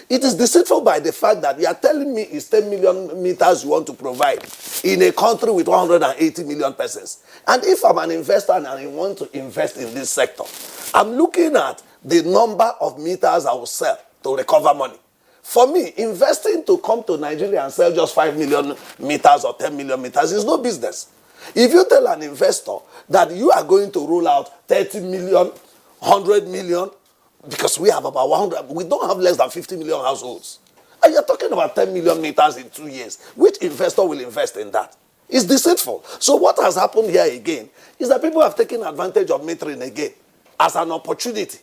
Speaker 3: It is deceitful by the fact that you are telling me it's 10 million meters you want to provide in a country with 180 million persons. And if I'm an investor and I want to invest in this sector, I'm looking at the number of meters I will sell to recover money. For me, investing to come to Nigeria and sell just 5 million meters or 10 million meters is no business. If you tell an investor that you are going to roll out 30 million, 100 million, because we have about 100, we don't have less than 50 million households. And you're talking about 10 million meters in 2 years. Which investor will invest in that? It's deceitful. So what has happened here again is that people have taken advantage of metering again as an opportunity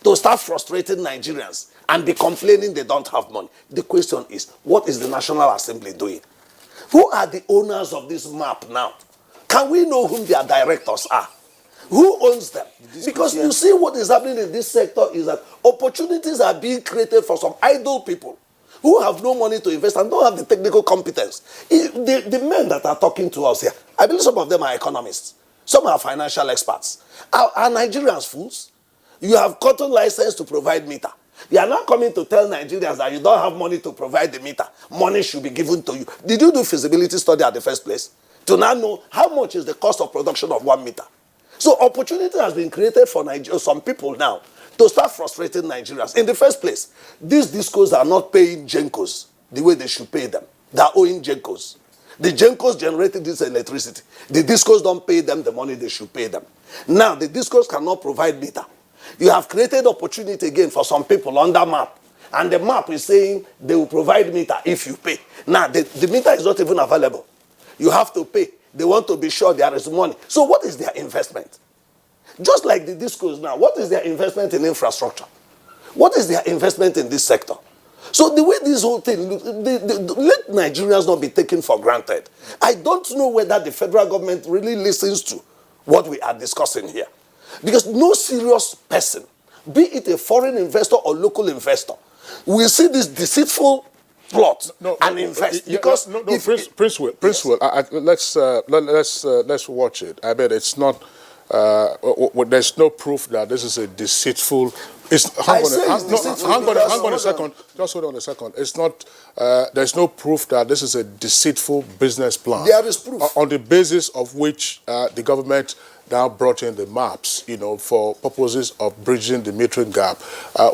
Speaker 3: to start frustrating Nigerians and be complaining they don't have money. The question is, what is the National Assembly doing? Who are the owners of this map now? Can we know whom their directors are? Who owns them? Because you see what is happening in this sector is that opportunities are being created for some idle people who have no money to invest and don't have the technical competence. The men that are talking to us here, I believe some of them are economists. Some are financial experts. Are Nigerians fools? You have gotten license to provide meter. You are not coming to tell Nigerians that you don't have money to provide the meter. Money should be given to you. Did you do feasibility study at the first place? To now know how much is the cost of production of 1 meter. So opportunity has been created for some people now to start frustrating Nigerians. In the first place, these discos are not paying Gencos the way they should pay them. They are owing Gencos. The Gencos generated this electricity. The discos don't pay them the money they should pay them. Now, the discos cannot provide meter. You have created opportunity again for some people on that map. And the map is saying they will provide meter if you pay. Now, the meter is not even available. You have to pay. They want to be sure there is money. So what is their investment? Just like the discos now, what is their investment in infrastructure? What is their investment in this sector? So the way this whole thing looks, let Nigerians not be taken for granted. I don't know whether the federal government really listens to what we are discussing here. Because no serious person, be it a foreign investor or local investor, will see this deceitful plot and invest. Because
Speaker 1: Prince Will, let's watch it. I bet it's not. There's no proof that this is a deceitful. Hang on a second. Just hold on a second. It's not. There's no proof that this is a deceitful business plan.
Speaker 3: There is proof
Speaker 1: on the basis of which the government now brought in the maps, for purposes of bridging the metering gap.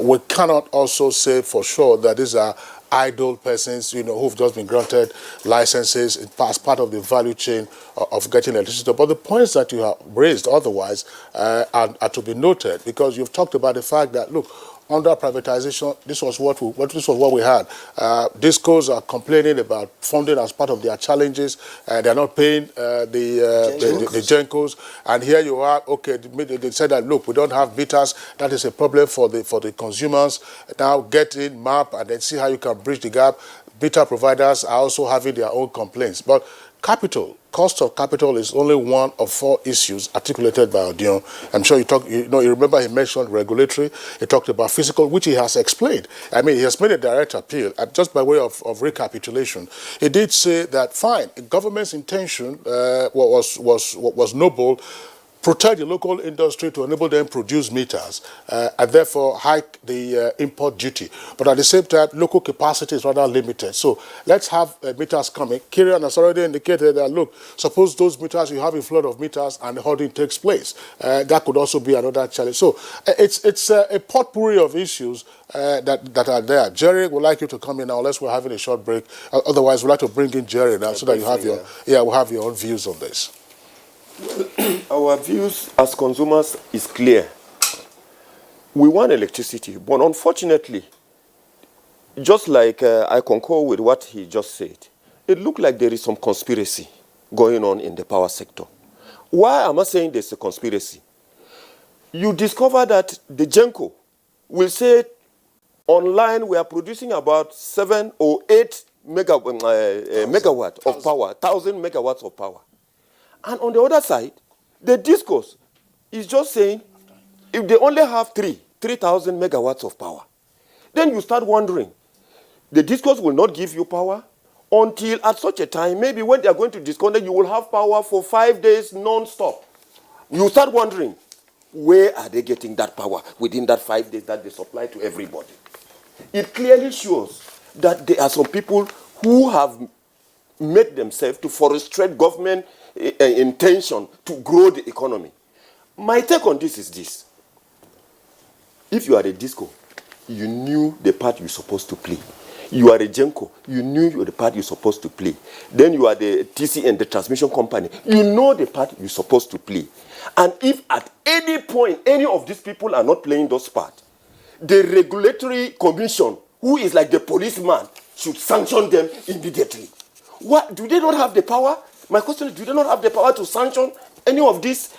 Speaker 1: We cannot also say for sure that these are idle persons, who've just been granted licenses as part of the value chain of getting electricity. But the points that you have raised otherwise are to be noted, because you've talked about the fact that, look, under privatization, this was what we had. Discos are complaining about funding as part of their challenges. They're not paying the Gencos. And here you are, okay, they said that, look, we don't have meters. That is a problem for the consumers. Now get in, map, and then see how you can bridge the gap. Meter providers are also having their own complaints. But cost of capital is only one of 4 issues articulated by Odion. I'm sure you remember he mentioned regulatory, he talked about physical, which he has explained. I mean, he has made a direct appeal, and just by way of recapitulation, he did say that, fine, the government's intention was noble, protect the local industry to enable them produce meters and therefore hike the import duty. But at the same time, local capacity is rather limited. So let's have meters coming. Kirian has already indicated that, look, suppose those meters, you have a flood of meters and the hoarding takes place. That could also be another challenge. So it's a potpourri of issues that are there. Jerry, would like you to come in now, unless we're having a short break. Otherwise, we'd like to bring in Jerry now so that you have we'll have your own views on this.
Speaker 6: Our views as consumers is clear. We want electricity, but unfortunately, just like I concur with what he just said, it looks like there is some conspiracy going on in the power sector. Why am I saying there's a conspiracy? You discover that the Genco will say online we are producing about 7 or 8 megawatts of power, 1,000 megawatts of power. And on the other side, the discourse is just saying, if they only have 3,000 megawatts of power, then you start wondering, the discourse will not give you power until at such a time, maybe when they are going to disconnect, you will have power for 5 days non-stop. You start wondering, where are they getting that power within that 5 days that they supply to everybody? It clearly shows that there are some people who have made themselves to frustrate government intention to grow the economy. My take on this is this. If you are a disco, you knew the part you're supposed to play. You are a Genco, you knew the part you're supposed to play. Then you are the TCN, the transmission company. You know the part you're supposed to play. And if at any point, any of these people are not playing those parts, the regulatory commission, who is like the policeman, should sanction them immediately. What? Do they not have the power? My question is, do they not have the power to sanction any of these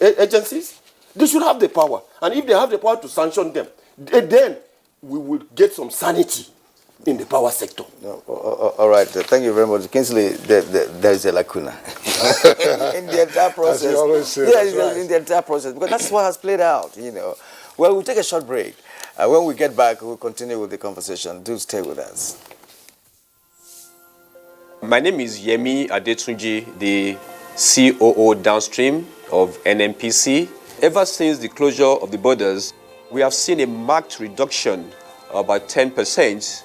Speaker 6: agencies? They should have the power. And if they have the power to sanction them, then we will get some sanity in the power sector.
Speaker 2: No, all right, thank you very much. Kingsley, there is a lacuna in the entire process. As you always say, in the entire process, because that's what has played out, Well, we'll take a short break. When we get back, we'll continue with the conversation. Do stay with us.
Speaker 7: My name is Yemi Adetunji, the COO downstream of NNPC. Ever since the closure of the borders, we have seen a marked reduction of about 10%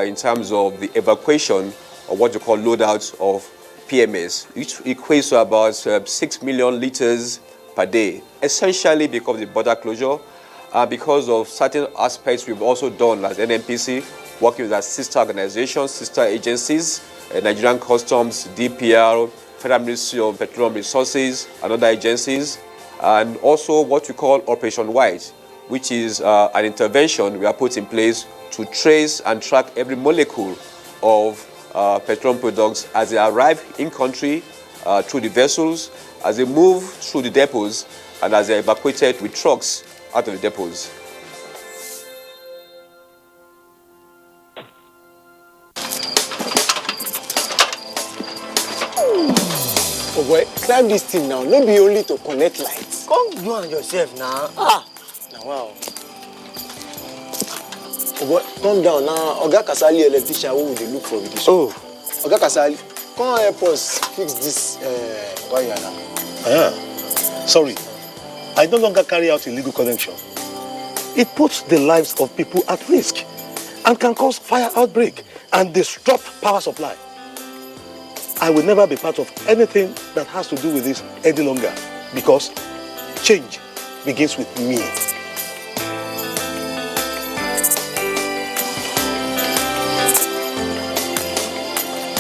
Speaker 7: in terms of the evacuation of what you call loadouts of PMS, which equates to about 6 million liters per day, essentially because of the border closure, because of certain aspects we've also done as NNPC, working with our sister organizations, sister agencies, Nigerian Customs, DPR, Federal Ministry of Petroleum Resources, and other agencies, and also what we call Operation White, which is an intervention we have put in place to trace and track every molecule of petroleum products as they arrive in country through the vessels, as they move through the depots, and as they are evacuated with trucks out of the depots.
Speaker 8: Oh boy, climb this thing now. No be only to connect lights. Come you and yourself now. Now wow. Oh boy, come down now. Oga Kasali electrician who will look for this. Oh, Oga Kasali, come help us fix this wire now.
Speaker 9: Sorry, I no longer carry out illegal connection. It puts the lives of people at risk and can cause fire outbreak and disrupt power supply. I will never be part of anything that has to do with this any longer, because change begins with me.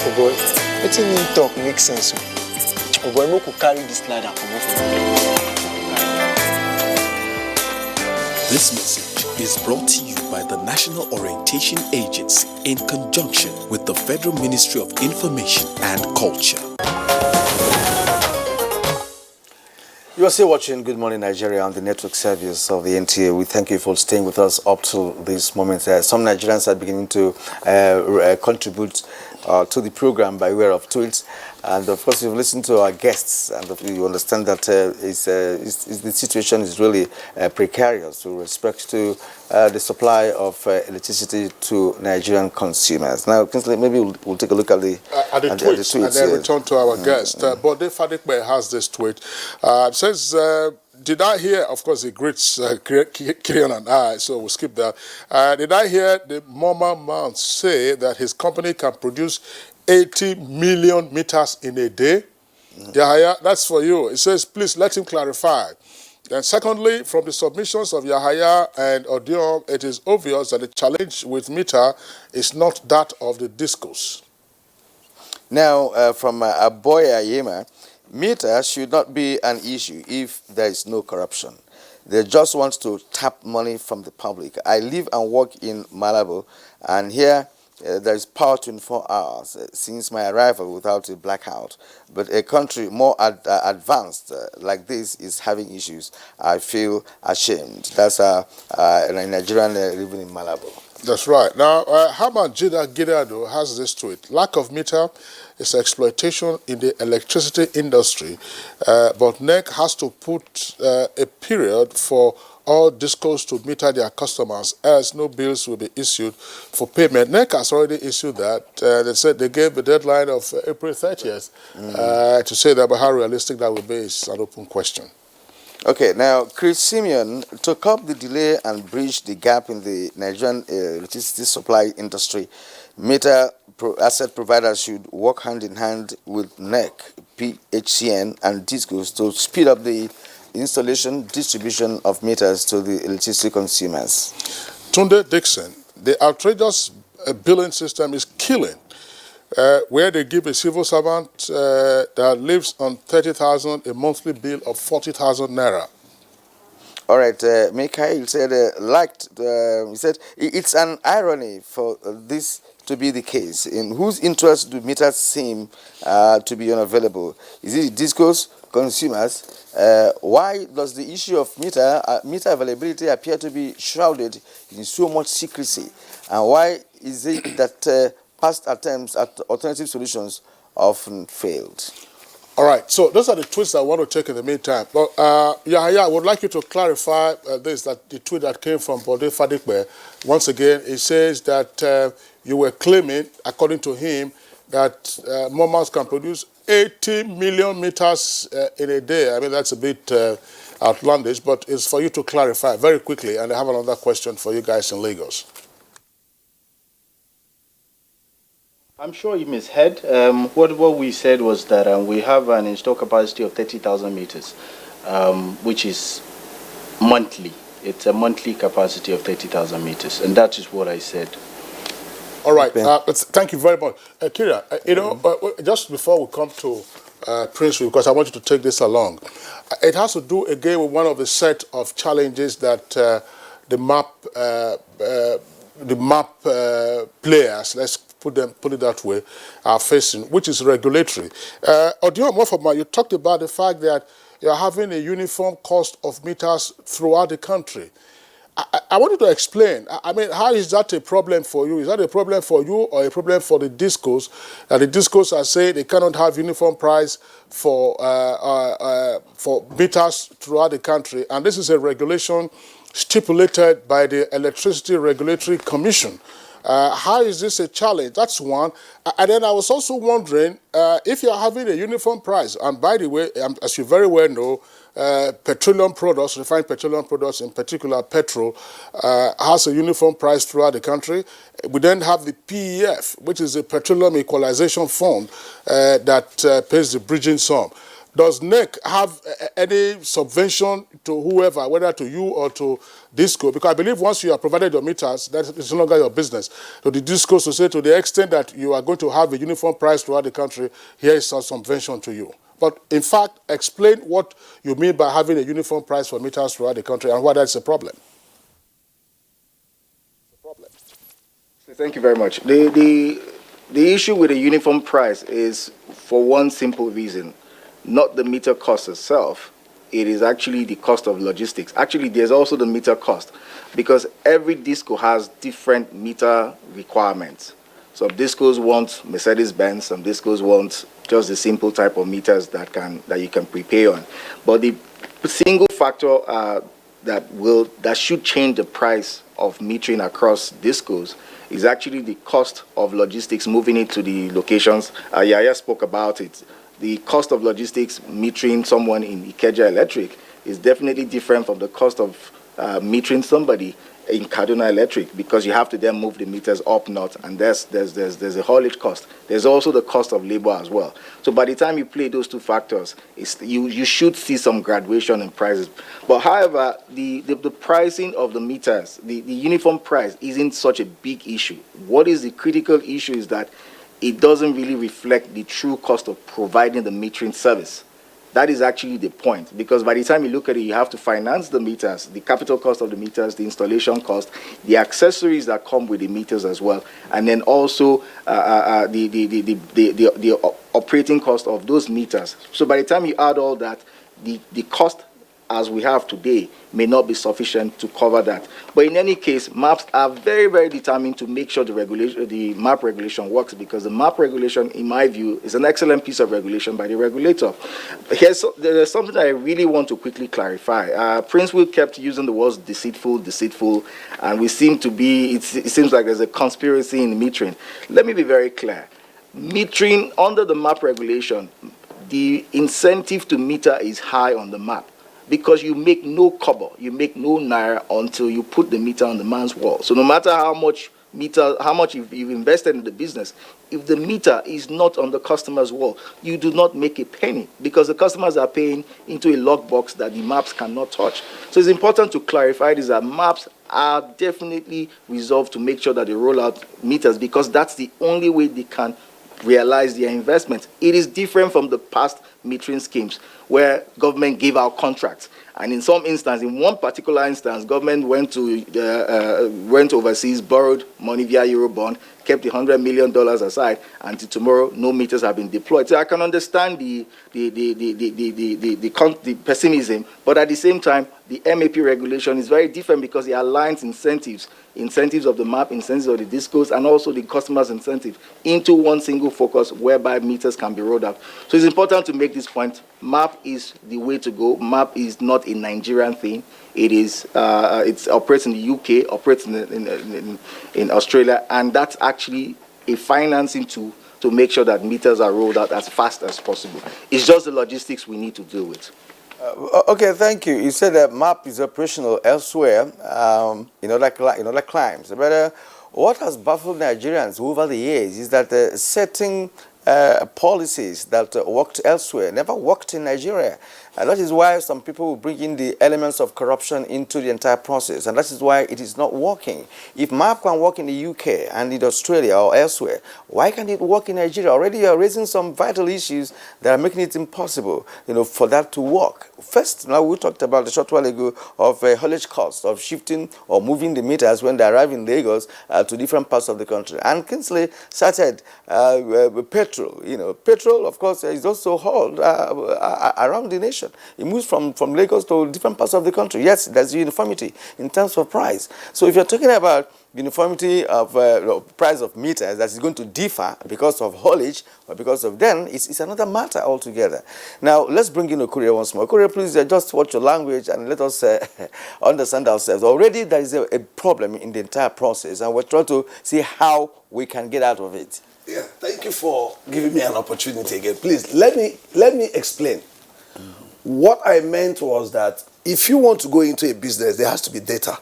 Speaker 8: Oh boy, letting me talk makes sense. Oh boy, we could carry this ladder for me.
Speaker 22: This message is brought to you by the National Orientation Agency in conjunction with the Federal Ministry of Information and Culture.
Speaker 2: You are still watching Good Morning Nigeria on the network service of the NTA. We thank you for staying with us up to this moment. Some Nigerians are beginning to contribute to the program by way of tweets. And of course, you've listened to our guests, and you understand that the situation is really precarious with respect to the supply of electricity to Nigerian consumers. Now, maybe we'll take a look at the tweets
Speaker 1: and then return to our guest. Bode Fadikbe has this tweet. It says, did I hear, of course, he greets Kirian and I, so we'll skip that. Did I hear the Moma Mount say that his company can produce 80 million meters in a day? Yahaya, that's for you. It says, please let him clarify. And secondly, from the submissions of Yahaya and Odion, it is obvious that the challenge with meter is not that of the discos.
Speaker 2: Now, from Aboya Yema, meter should not be an issue if there is no corruption. They just want to tap money from the public. I live and work in Malabo, and here there is power 24 hours since my arrival without a blackout. But a country more advanced like this is having issues. I feel ashamed. That's a Nigerian living in Malabo.
Speaker 1: That's right. Now, Haman Jida Gidado has this tweet. Lack of meter is exploitation in the electricity industry, but NEC has to put a period for all discos to meter their customers, as no bills will be issued for payment. NEC has already issued that. They said they gave the deadline of April 30th to say that, but how realistic that will be is an open question.
Speaker 2: Okay, now Chris Simeon, to curb the delay and bridge the gap in the Nigerian electricity supply industry, meter asset providers should work hand in hand with NEC, PHCN, and DISCOs to speed up the installation, distribution of meters to the electricity consumers.
Speaker 1: Tunde Dixon, the outrageous billing system is killing, where they give a civil servant that lives on 30,000 a monthly bill of 40,000 naira.
Speaker 2: All right, Mikhail said, he said, it's an irony for this to be the case. In whose interest do meters seem to be unavailable? Is it discos, consumers? Why does the issue of meter availability appear to be shrouded in so much secrecy? And why is it that past attempts at alternative solutions often failed?
Speaker 1: All right, so those are the tweets I want to take in the meantime. But I would like you to clarify that the tweet that came from Bode Fadikbe, once again, it says that you were claiming, according to him, that Momas can produce 80 million meters in a day. I mean, that's a bit outlandish, but it's for you to clarify very quickly, and I have another question for you guys in Lagos.
Speaker 28: I'm sure you misheard. What we said was that we have an installed capacity of 30,000 meters, which is monthly. It's a monthly capacity of 30,000 meters, and that is what I said.
Speaker 1: All right. Thank you very much. Kira, just before we come to Prince, because I want you to take this along, it has to do again with one of the set of challenges that the map players, let's put it that way, are facing, which is regulatory. Odion, you talked about the fact that you're having a uniform cost of meters throughout the country. I want you to explain. I mean, how is that a problem for you? Is that a problem for you or a problem for the discos? That the discos are saying they cannot have uniform price for meters throughout the country, and this is a regulation stipulated by the Electricity Regulatory Commission. How is this a challenge? That's one. And then I was also wondering if you're having a uniform price, and by the way, as you very well know, petroleum products, refined petroleum products, in particular petrol, has a uniform price throughout the country. We then have the PEF, which is the Petroleum Equalization Fund that pays the bridging sum. Does NEC have any subvention to whoever, whether to you or to DISCO? Because I believe once you have provided your meters, that is no longer your business. So the DISCO to say to the extent that you are going to have a uniform price throughout the country, here is some subvention to you. But in fact, explain what you mean by having a uniform price for meters throughout the country and why that's a problem.
Speaker 28: Thank you very much. The issue with a uniform price is for one simple reason, not the meter cost itself. It is actually the cost of logistics. Actually, there's also the meter cost because every disco has different meter requirements. Some discos want Mercedes-Benz, some discos want just the simple type of meters that you can prepay on. But the single factor that should change the price of metering across discos is actually the cost of logistics moving it to the locations. Yaya spoke about it. The cost of logistics metering someone in Ikeja Electric is definitely different from the cost of metering somebody in Kaduna Electric, because you have to then move the meters up north, and there's a haulage cost. There's also the cost of labor as well. So by the time you play those two factors, you should see some graduation in prices. But however, the pricing of the meters, the uniform price isn't such a big issue. What is the critical issue is that it doesn't really reflect the true cost of providing the metering service. That is actually the point, because by the time you look at it, you have to finance the meters, the capital cost of the meters, the installation cost, the accessories that come with the meters as well, and then also the operating cost of those meters. So by the time you add all that, the cost as we have today may not be sufficient to cover that. But in any case, MAPs are very, very determined to make sure the MAP regulation works, because the MAP regulation, in my view, is an excellent piece of regulation by the regulator. There's something I really want to quickly clarify. Prince Will kept using the words deceitful, and we seem to be, it seems like there's a conspiracy in metering. Let me be very clear. Metering under the MAP regulation, the incentive to meter is high on the MAP, because you make no kobo, you make no naira until you put the meter on the man's wall. So no matter how much you've invested in the business, if the meter is not on the customer's wall, you do not make a penny, because the customers are paying into a lockbox that the MAPs cannot touch. So it's important to clarify this, that MAPs are definitely resolved to make sure that they roll out meters, because that's the only way they can realize their investment. It is different from the past metering schemes where government gave out contracts, and in some instance, in one particular instance, government went overseas, borrowed money via Eurobond, kept the $100 million aside, and till tomorrow no meters have been deployed. So I can understand the pessimism, but at the same time, the MAP regulation is very different, because it aligns incentives of the MAP, incentives of the discos, and also the customer's incentive into one single focus whereby meters can be rolled out. So it's important to make this point. MAP is the way to go. MAP is not a Nigerian thing. It is it operates in the UK, operates in Australia, and that's actually a financing tool to make sure that meters are rolled out as fast as possible. It's just the logistics we need to deal with.
Speaker 2: Okay, thank you. You said that MAP is operational elsewhere, in other climes. But what has baffled Nigerians over the years is that certain policies that worked elsewhere never worked in Nigeria. And that is why some people will bring in the elements of corruption into the entire process. And that is why it is not working. If MAP can work in the UK and in Australia or elsewhere, why can't it work in Nigeria? Already you are raising some vital issues that are making it impossible, for that to work. First, now we talked about a short while ago of haulage costs, of shifting or moving the meters when they arrive in Lagos to different parts of the country. And Kingsley started with petrol. Petrol, of course, is also hauled around the nation. It moves from Lagos to different parts of the country. Yes, there's uniformity in terms of price. So if you're talking about uniformity of price of meters that is going to differ because of haulage or because of then, it's another matter altogether. Now, let's bring in Okuria once more. Okuria, please just watch your language and let us understand ourselves. Already there is a problem in the entire process, and we're trying to see how we can get out of it.
Speaker 3: Yeah, thank you for giving me an opportunity again. Please, let me explain. What I meant was that if you want to go into a business, there has to be data.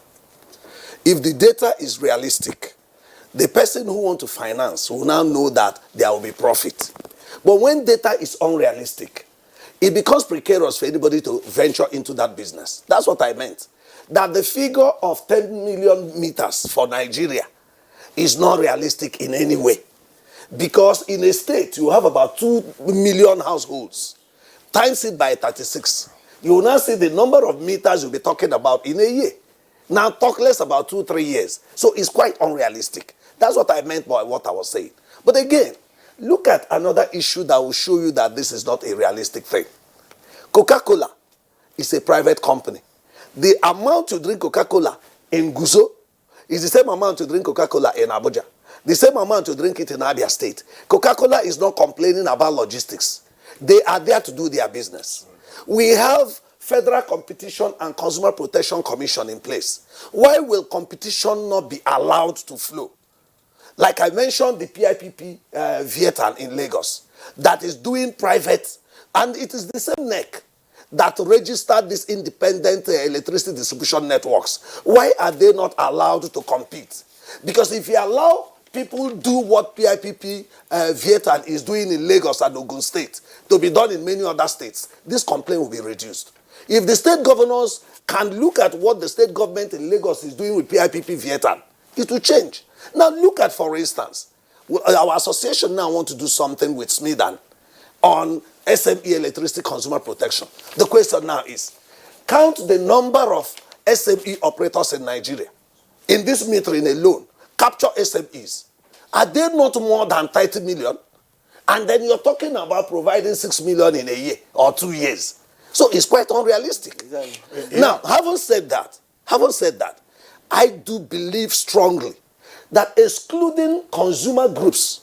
Speaker 3: If the data is realistic, the person who wants to finance will now know that there will be profit. But when data is unrealistic, it becomes precarious for anybody to venture into that business. That's what I meant. That the figure of 10 million meters for Nigeria is not realistic in any way. Because in a state, you have about 2 million households. Times it by 36. You will now see the number of meters you'll be talking about in a year. Now talk less about 2-3 years. So it's quite unrealistic. That's what I meant by what I was saying. But again, look at another issue that will show you that this is not a realistic thing. Coca-Cola is a private company. The amount you drink Coca-Cola in Guzo is the same amount you drink Coca-Cola in Abuja. The same amount you drink it in Abia State. Coca-Cola is not complaining about logistics. They are there to do their business. We have Federal Competition and Consumer Protection Commission in place. Why will competition not be allowed to flow? Like I mentioned, the PIPP Vietan in Lagos that is doing private, and it is the same NEC that registered these independent electricity distribution networks. Why are they not allowed to compete? Because if you allow people do what PIPP Vietan is doing in Lagos and Ogun State to be done in many other states, this complaint will be reduced. If the state governors can look at what the state government in Lagos is doing with PIPP Vietan, it will change. Now look at, for instance, our association now want to do something with Smidan on SME electricity consumer protection. The question now is, count the number of SME operators in Nigeria. In this metering alone, capture SMEs. Are they not more than 30 million? And then you're talking about providing 6 million in a year or 2 years. So it's quite unrealistic. Exactly. Now, having said that, I do believe strongly that excluding consumer groups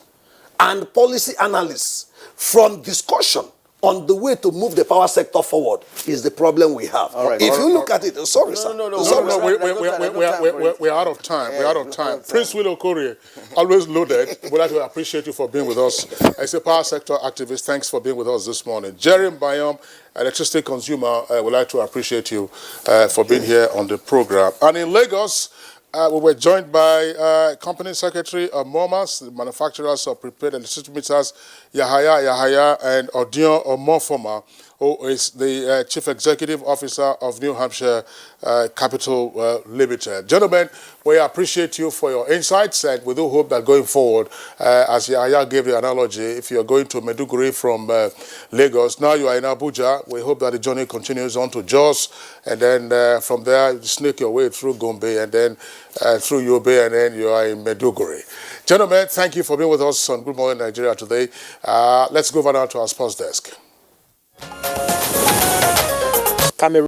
Speaker 3: and policy analysts from discussion on the way to move the power sector forward is the problem we have. If you look at it, sorry, sir.
Speaker 1: We're out of time. We're out of time. Prince Willow Korea, always loaded. We'd like to appreciate you for being with us. As a power sector activist, thanks for being with us this morning. Jerry Bayom, electricity consumer, we'd like to appreciate you for being here on the program. And in Lagos, we were joined by Company Secretary of MOMAS, the manufacturers of prepaid electricity meters, Yahaya and Odion Omofoma, who is the Chief Executive Officer of New Hampshire Capital Limited. Gentlemen, we appreciate you for your insights, and we do hope that going forward, as Yahaya gave the analogy, if you're going to Maiduguri from Lagos, now you are in Abuja, we hope that the journey continues on to Jos, and then from there, you sneak your way through Gombe, and then through Yobe, and then you are in Maiduguri. Gentlemen, thank you for being with us on Good Morning Nigeria today. Let's go over now to our sports desk.